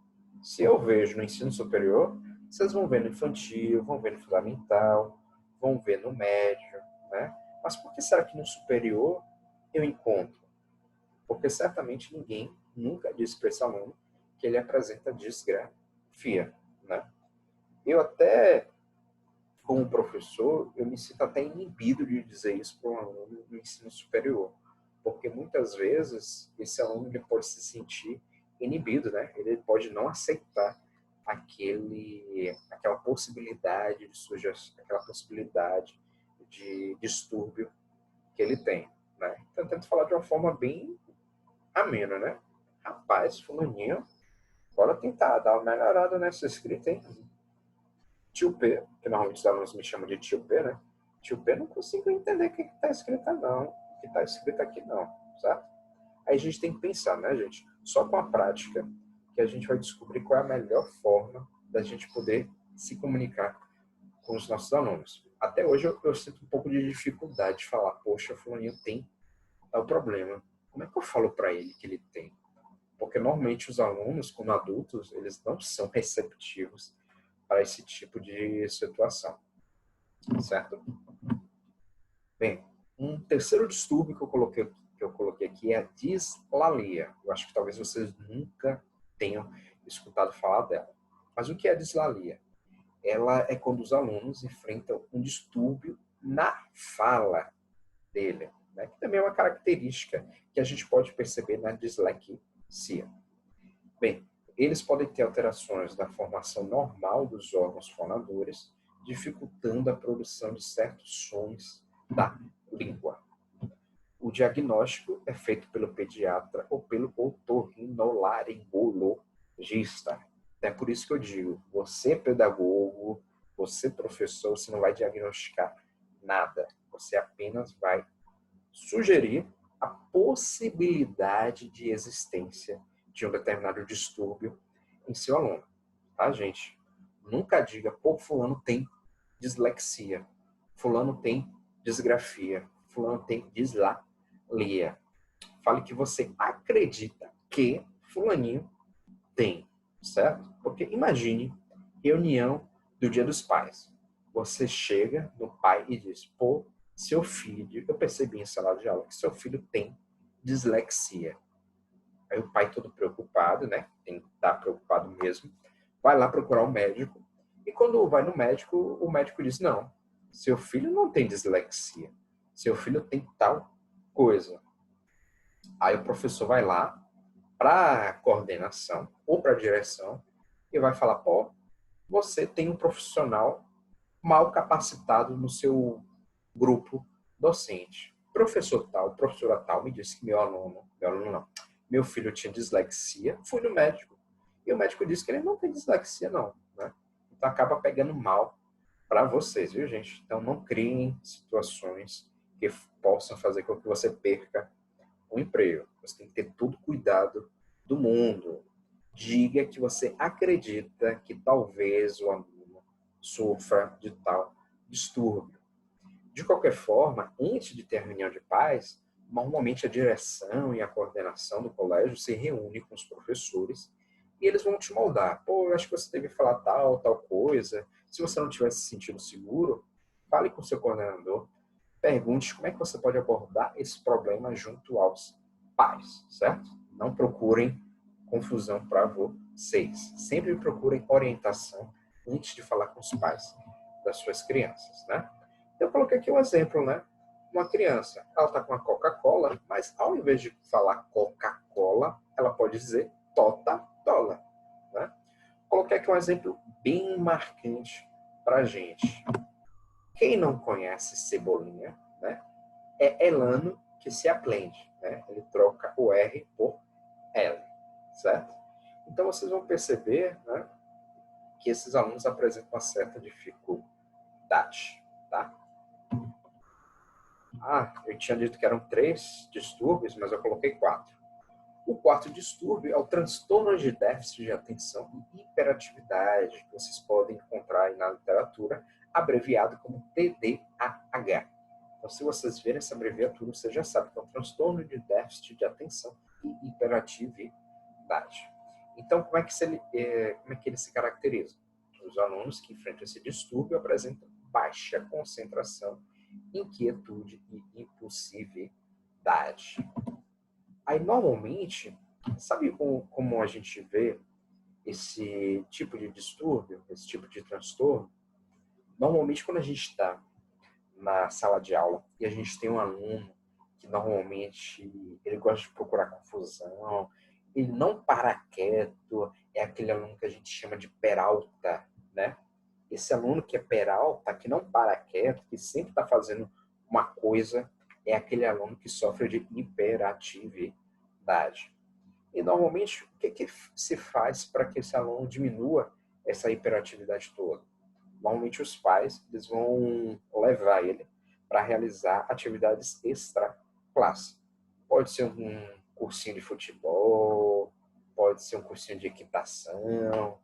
Se eu vejo no ensino superior, vocês vão ver no infantil, vão ver no fundamental, vão ver no médio, né? Mas por que será que no superior eu encontro? Porque certamente ninguém nunca disse para esse aluno que ele apresenta disgrafia, né? Eu até, como professor, eu me sinto até inibido de dizer isso para um aluno no ensino superior, porque muitas vezes esse aluno ele pode se sentir inibido, né? Ele pode não aceitar aquela possibilidade de sugestão, aquela possibilidade de distúrbio que ele tem, né? Então, eu tento falar de uma forma bem amena, né? Rapaz, fulaninho, bora tentar dar uma melhorada nessa escrita, hein? Tio P, que normalmente os alunos me chamam de tio P, né? Tio P, não consigo entender o que está escrito não, o que está escrito aqui não, certo? Aí a gente tem que pensar, né, gente? Só com a prática que a gente vai descobrir qual é a melhor forma da gente poder se comunicar com os nossos alunos. Até hoje eu sinto um pouco de dificuldade de falar, poxa, fulaninho tem tal problema. Como é que eu falo para ele que ele tem? Porque normalmente os alunos, como adultos, eles não são receptivos para esse tipo de situação, certo? Bem, um terceiro distúrbio que eu coloquei aqui é a dislalia. Eu acho que talvez vocês nunca tenham escutado falar dela. Mas o que é a dislalia? Ela é quando os alunos enfrentam um distúrbio na fala dele, né? Que também é uma característica que a gente pode perceber na dislexia. Bem, eles podem ter alterações da formação normal dos órgãos fonadores, dificultando a produção de certos sons da língua. O diagnóstico é feito pelo pediatra ou pelo otorrinolaringologista. É por isso que eu digo, você pedagogo, você professor, você não vai diagnosticar nada. Você apenas vai sugerir a possibilidade de existência de um determinado distúrbio em seu aluno. Tá, gente? Nunca diga, pô, fulano tem dislexia, fulano tem disgrafia, fulano tem dislalia. Fale que você acredita que fulaninho tem, certo? Porque imagine reunião do Dia dos Pais. Você chega no pai e diz, pô, seu filho, eu percebi em sala de aula que seu filho tem dislexia. Aí o pai todo preocupado, né? Tem que estar preocupado mesmo. Vai lá procurar o médico. E quando vai no médico, o médico diz, não, seu filho não tem dislexia. Seu filho tem tal coisa. Aí o professor vai lá para a coordenação ou para a direção e vai falar, pô, você tem um profissional mal capacitado no seu grupo docente. Professor tal, professora tal, me disse que meu aluno não, meu filho tinha dislexia, fui no médico. E o médico disse que ele não tem dislexia, não. Né? Então acaba pegando mal para vocês, viu, gente? Então não criem situações que possam fazer com que você perca um emprego. Você tem que ter todo cuidado do mundo. Diga que você acredita que talvez o aluno sofra de tal distúrbio. De qualquer forma, antes de ter a reunião de pais, normalmente a direção e a coordenação do colégio se reúne com os professores e eles vão te moldar. Pô, eu acho que você deve falar tal coisa. Se você não tiver se sentindo seguro, fale com o seu coordenador, pergunte como é que você pode abordar esse problema junto aos pais, certo? Não procurem confusão para vocês. Sempre procurem orientação antes de falar com os pais das suas crianças, né? Eu coloquei aqui um exemplo, né? Uma criança, ela está com a Coca-Cola, mas ao invés de falar Coca-Cola, ela pode dizer Tota-Tola, né? Coloquei aqui um exemplo bem marcante para a gente. Quem não conhece Cebolinha, né? É Elano que se aprende, né? Ele troca o R por L, certo? Então vocês vão perceber, né, que esses alunos apresentam uma certa dificuldade, tá? Eu tinha dito que eram 3 distúrbios, mas eu coloquei 4. O quarto distúrbio é o transtorno de déficit de atenção e hiperatividade, que vocês podem encontrar aí na literatura, abreviado como TDAH. Então, se vocês verem essa abreviatura, você já sabe que é um transtorno de déficit de atenção e hiperatividade. Então, como é que ele se caracteriza? Os alunos que enfrentam esse distúrbio apresentam baixa concentração, inquietude e impulsividade. Aí, normalmente, sabe como a gente vê esse tipo de distúrbio, esse tipo de transtorno? Normalmente, quando a gente está na sala de aula e a gente tem um aluno que normalmente ele gosta de procurar confusão, ele não para quieto, é aquele aluno que a gente chama de peralta, né? Esse aluno que é peralta, que não para quieto, que sempre está fazendo uma coisa, é aquele aluno que sofre de hiperatividade. E normalmente, o que se faz para que esse aluno diminua essa hiperatividade toda? Normalmente os pais eles vão levar ele para realizar atividades extra-classe. Pode ser um cursinho de futebol, pode ser um cursinho de equitação,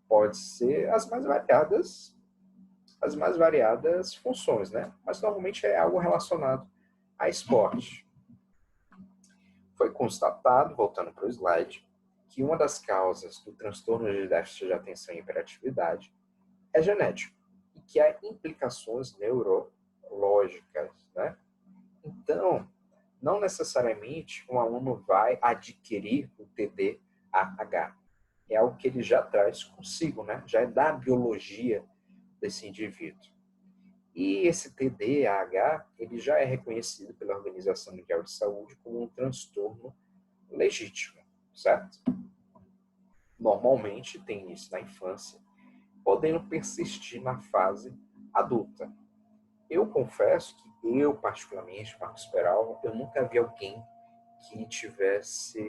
pode ser as mais variadas funções, né? Mas normalmente é algo relacionado a esporte. Foi constatado, voltando para o slide, que uma das causas do transtorno de déficit de atenção e hiperatividade é genético e que há implicações neurológicas, né? Então, não necessariamente um aluno vai adquirir o TDAH. É algo que ele já traz consigo, né? Já é da biologia desse indivíduo. E esse TDAH, ele já é reconhecido pela Organização Mundial de Saúde como um transtorno legítimo, certo? Normalmente tem início na infância, podendo persistir na fase adulta. Eu confesso que eu, particularmente, Marcos Peral, eu nunca vi alguém que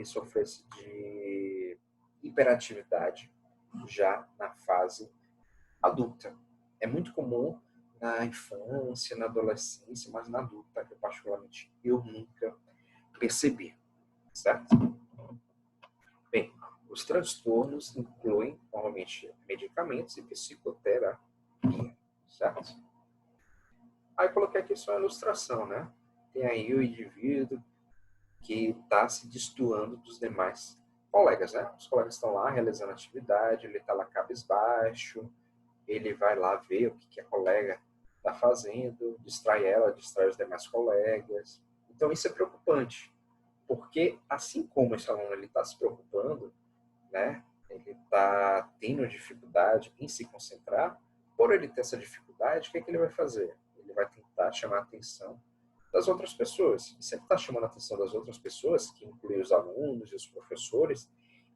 sofresse de hiperatividade já na fase adulta. É muito comum na infância, na adolescência, mas na adulta, que particularmente eu nunca percebi, certo? Bem, os transtornos incluem, normalmente, medicamentos e psicoterapia, certo? Aí coloquei aqui só a ilustração, né? Tem aí o indivíduo que está se destoando dos demais colegas, né? Os colegas estão lá realizando atividade, ele está lá cabisbaixo, ele vai lá ver o que a colega está fazendo, distrai ela, distrai os demais colegas. Então isso é preocupante, Porque assim como esse aluno está se preocupando, né, ele está tendo dificuldade em se concentrar, por ele ter essa dificuldade, o que, é que ele vai fazer? Ele vai tentar chamar a atenção das outras pessoas. E se ele está chamando a atenção das outras pessoas, que inclui os alunos e os professores,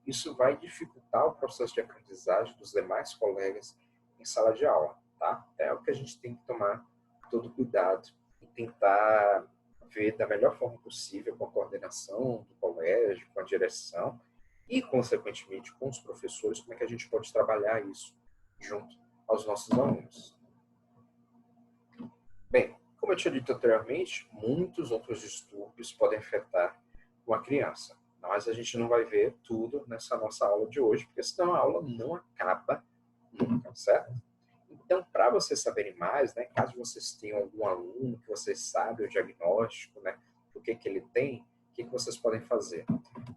isso vai dificultar o processo de aprendizagem dos demais colegas em sala de aula, tá? É o que a gente tem que tomar todo cuidado e tentar ver da melhor forma possível com a coordenação do colégio, com a direção e, consequentemente, com os professores, como é que a gente pode trabalhar isso junto aos nossos alunos. Bem, como eu tinha dito anteriormente, muitos outros distúrbios podem afetar uma criança. Mas a gente não vai ver tudo nessa nossa aula de hoje, porque senão a aula não acaba nunca, certo? Então, para vocês saberem mais, né, caso vocês tenham algum aluno que vocês sabem o diagnóstico, né, o que ele tem, o que vocês podem fazer?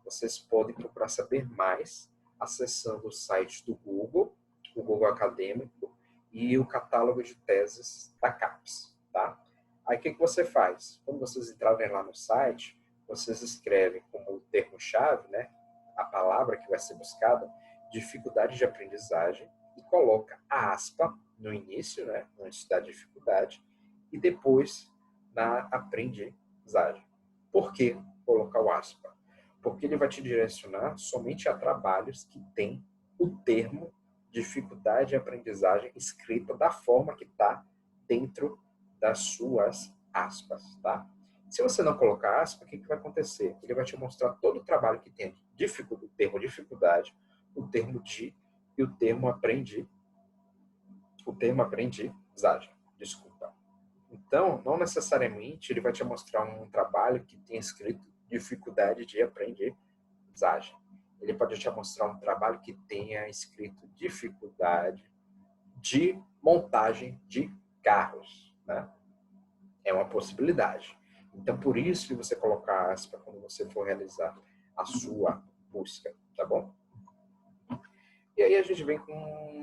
Vocês podem procurar saber mais acessando o site do Google, o Google Acadêmico, e o catálogo de teses da CAPES, tá? Aí o que você faz? Quando vocês entrarem lá no site, vocês escrevem como termo-chave, né, a palavra que vai ser buscada, dificuldade de aprendizagem, e coloca a aspa no início, né, no início da dificuldade, e depois na aprendizagem. Por que colocar o aspa? Porque ele vai te direcionar somente a trabalhos que tem o termo dificuldade de aprendizagem escrita da forma que está dentro das suas aspas, tá? Se você não colocar aspa, o que vai acontecer? Ele vai te mostrar todo o trabalho que tem o termo dificuldade, o termo de e o termo aprendizagem. Desculpa. Então, não necessariamente ele vai te mostrar um trabalho que tenha escrito dificuldade de aprendizagem. Ele pode te mostrar um trabalho que tenha escrito dificuldade de montagem de carros, né? É uma possibilidade. Então, por isso que você colocar aspa quando você for realizar a sua busca, tá bom? E aí a gente vem com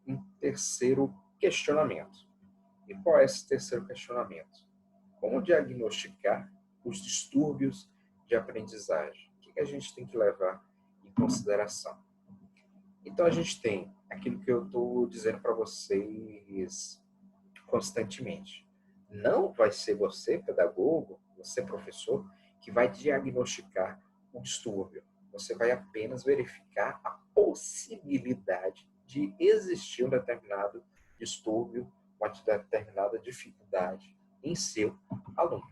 um terceiro questionamento. E qual é esse terceiro questionamento? Como diagnosticar os distúrbios de aprendizagem? O que a gente tem que levar em consideração? Então, a gente tem aquilo que eu estou dizendo para vocês constantemente. Não vai ser você, pedagogo, você, professor, que vai diagnosticar o distúrbio. Você vai apenas verificar a possibilidade de existir um determinado distúrbio, uma determinada dificuldade em seu aluno.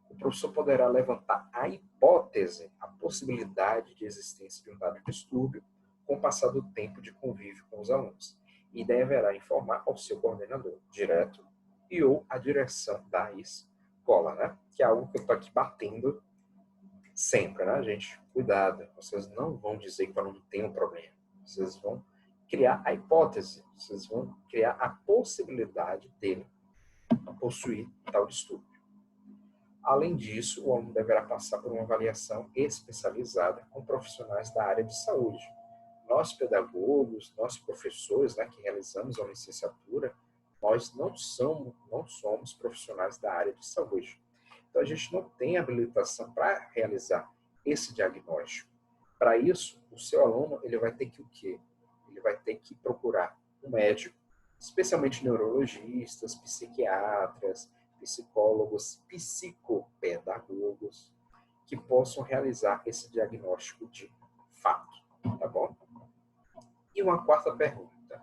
O professor poderá levantar a hipótese, a possibilidade de existência de um dado distúrbio com o passar do tempo de convívio com os alunos e deverá informar ao seu coordenador direto e ou a direção da escola, né? Que é algo que eu estou aqui batendo sempre, né, gente? Cuidado, vocês não vão dizer que eu não tenho um problema. Vocês vão criar a hipótese, vocês vão criar a possibilidade dele possuir tal distúrbio. Além disso, o aluno deverá passar por uma avaliação especializada com profissionais da área de saúde. Nós, pedagogos, nós, professores, né, que realizamos a licenciatura, nós não somos profissionais da área de saúde. Então, a gente não tem habilitação para realizar esse diagnóstico. Para isso, o seu aluno ele vai ter que o quê? Ele vai ter que procurar um médico, especialmente neurologistas, psiquiatras, psicólogos, psicopedagogos, que possam realizar esse diagnóstico de fato, tá bom? E uma quarta pergunta.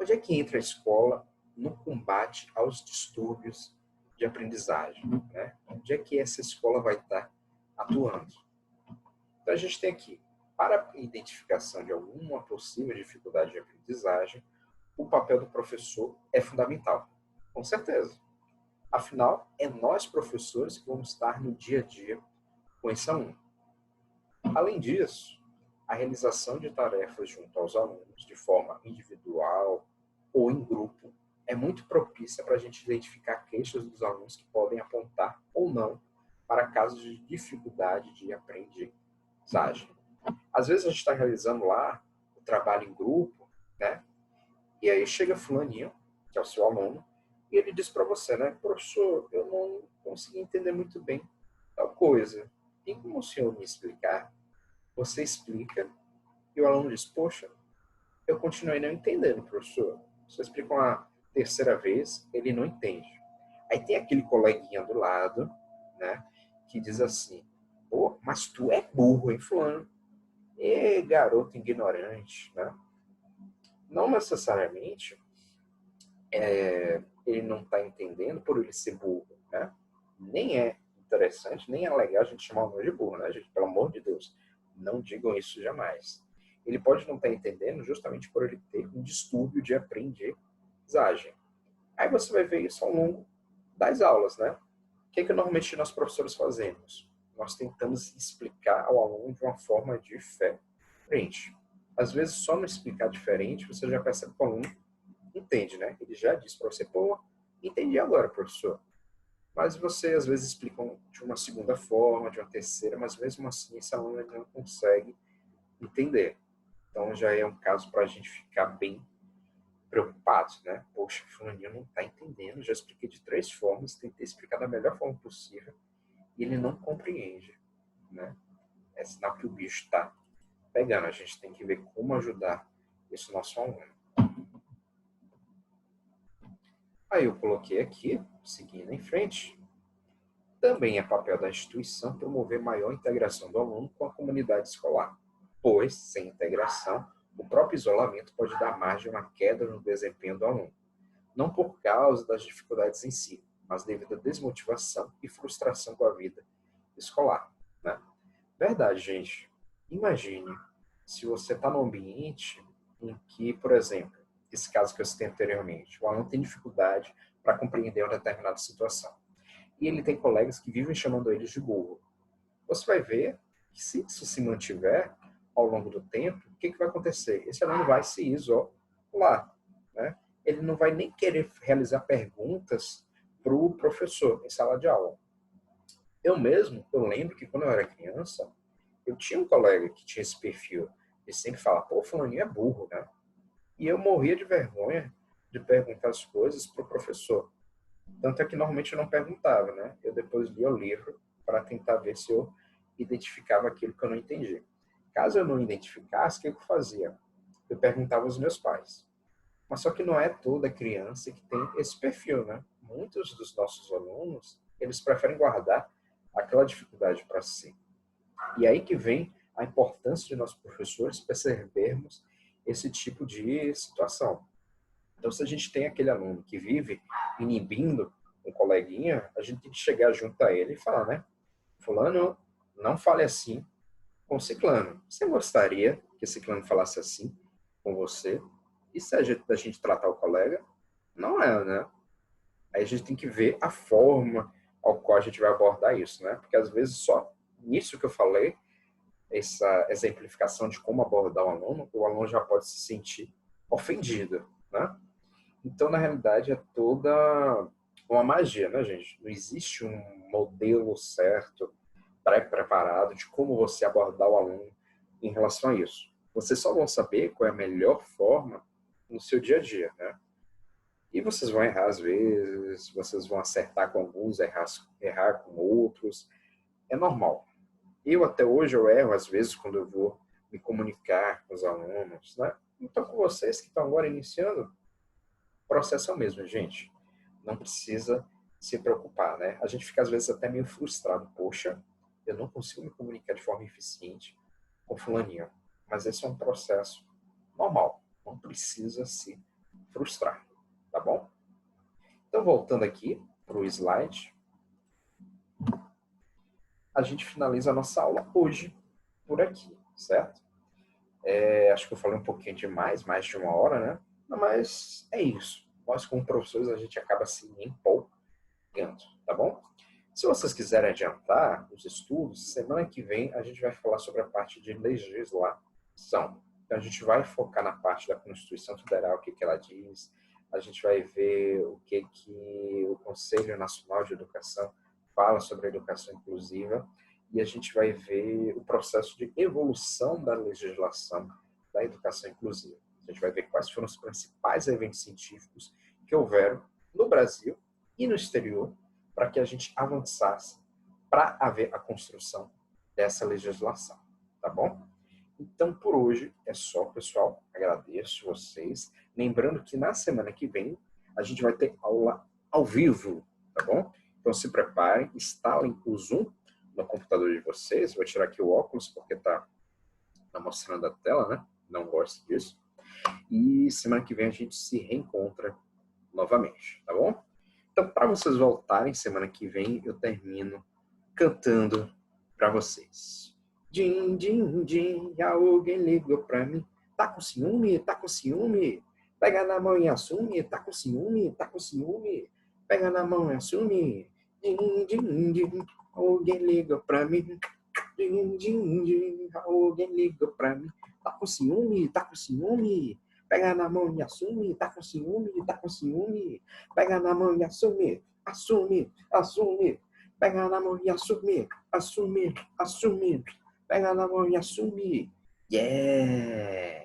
Onde é que entra a escola no combate aos distúrbios de aprendizagem, né? Onde é que essa escola vai estar atuando? Então, a gente tem aqui, para a identificação de alguma possível dificuldade de aprendizagem, o papel do professor é fundamental, com certeza. Afinal, é nós, professores, que vamos estar no dia a dia com esse aluno. Além disso, a realização de tarefas junto aos alunos, de forma individual ou em grupo, é muito propícia para a gente identificar queixas dos alunos que podem apontar ou não para casos de dificuldade de aprendizagem. Às vezes a gente está realizando lá o trabalho em grupo, né? E aí chega fulaninho, que é o seu aluno, e ele diz para você, né? Professor, eu não consegui entender muito bem tal coisa. tem como o senhor me explicar? Você explica e o aluno diz, poxa, eu continuei não entendendo, professor. Se eu explico uma terceira vez, ele não entende. Aí tem aquele coleguinha do lado, né, que diz assim, pô, mas tu é burro, hein, fulano? E garoto ignorante, né? Não necessariamente ele não está entendendo por ele ser burro, né? Nem é interessante, nem é legal a gente chamar o aluno de burro, né, gente? Pelo amor de Deus, não digam isso jamais. Ele pode não estar entendendo justamente por ele ter um distúrbio de aprendizagem. Aí você vai ver isso ao longo das aulas, né? O que normalmente nós professores fazemos? Nós tentamos explicar ao aluno de uma forma diferente. Às vezes, só no explicar diferente, você já percebe que o aluno entende, né? Ele já diz para você, pô, entendi agora, professor. Mas você, às vezes, explica de uma segunda forma, de uma terceira, mas mesmo assim, esse aluno não consegue entender. Então, já é um caso para a gente ficar bem preocupado, né? Poxa, o fulaninho não está entendendo, já expliquei de 3 formas, tentei explicar da melhor forma possível, e ele não compreende, né? É sinal que o bicho está pegando. A gente tem que ver como ajudar esse nosso aluno. Aí eu coloquei aqui, seguindo em frente, também é papel da instituição promover maior integração do aluno com a comunidade escolar, pois, sem integração, o próprio isolamento pode dar margem a uma queda no desempenho do aluno, não por causa das dificuldades em si, mas devido à desmotivação e frustração com a vida escolar, né? Verdade, gente. Imagine se você está num ambiente em que, por exemplo, esse caso que eu citei anteriormente, o aluno tem dificuldade para compreender uma determinada situação. E ele tem colegas que vivem chamando eles de burro. Você vai ver que se isso se mantiver ao longo do tempo, o que vai acontecer? Esse aluno vai se isolar, né? Ele não vai nem querer realizar perguntas para o professor em sala de aula. Eu lembro que quando eu era criança, eu tinha um colega que tinha esse perfil. Ele sempre fala, pô, fulaninho é burro, né? E eu morria de vergonha de perguntar as coisas para o professor. Tanto é que normalmente eu não perguntava, né? Eu depois lia o livro para tentar ver se eu identificava aquilo que eu não entendi. Caso eu não identificasse, o que eu fazia? Eu perguntava aos meus pais. Mas só que não é toda criança que tem esse perfil, né? Muitos dos nossos alunos, eles preferem guardar aquela dificuldade para si. E aí que vem a importância de nós professores percebermos esse tipo de situação. Então, se a gente tem aquele aluno que vive inibindo um coleguinha, a gente tem que chegar junto a ele e falar, né? Fulano, não fale assim com ciclano. Você gostaria que ciclano falasse assim com você? Isso é jeito da gente tratar o colega? Não é, né? Aí a gente tem que ver a forma ao qual a gente vai abordar isso, né? Porque às vezes só nisso que eu falei, essa exemplificação de como abordar o aluno já pode se sentir ofendido, né? Então, na realidade, é toda uma magia, né, gente? Não existe um modelo certo, pré-preparado de como você abordar o aluno em relação a isso. Vocês só vão saber qual é a melhor forma no seu dia a dia, né? E vocês vão errar às vezes, vocês vão acertar com alguns, errar com outros. É normal. Eu até hoje eu erro às vezes quando eu vou me comunicar com os alunos, né? Então, com vocês que estão agora iniciando, o processo é o mesmo, gente. Não precisa se preocupar, né? A gente fica às vezes até meio frustrado. Poxa, eu não consigo me comunicar de forma eficiente com fulaninho. Mas esse é um processo normal. Não precisa se frustrar, tá bom? Então, voltando aqui para o slide, a gente finaliza a nossa aula hoje por aqui, certo? Acho que eu falei um pouquinho demais, mais de 1 hora, né? Mas é isso. Nós, como professores, a gente acaba se empolgando, tá bom? Se vocês quiserem adiantar os estudos, semana que vem a gente vai falar sobre a parte de legislação. Então, a gente vai focar na parte da Constituição Federal, o que ela diz. A gente vai ver o que o Conselho Nacional de Educação fala sobre a educação inclusiva. E a gente vai ver o processo de evolução da legislação da educação inclusiva. A gente vai ver quais foram os principais eventos científicos que houveram no Brasil e no exterior para que a gente avançasse para haver a construção dessa legislação, tá bom? Então, por hoje é só, pessoal. Agradeço vocês. Lembrando que na semana que vem a gente vai ter aula ao vivo, tá bom? Então, se preparem, instalem o Zoom no computador de vocês. Vou tirar aqui o óculos porque tá mostrando a tela, né? Não gosto disso. E semana que vem a gente se reencontra novamente, tá bom? Então, para vocês voltarem semana que vem, eu termino cantando para vocês. Din, din, din, alguém ligou pra mim. Tá com ciúme? Tá com ciúme? Pega na mão e assume. Tá com ciúme? Tá com ciúme? Pega na mão e assume. Din, din, din, alguém ligou pra mim. Din, din, din, alguém ligou pra mim. Tá com ciúme? Tá com ciúme? Pega na mão e assume. Tá com ciúme? Tá com ciúme? Pega na mão e assume. Assume, assume. Pega na mão e assume. Assume, assume. Pega na mão e assume. Yeah!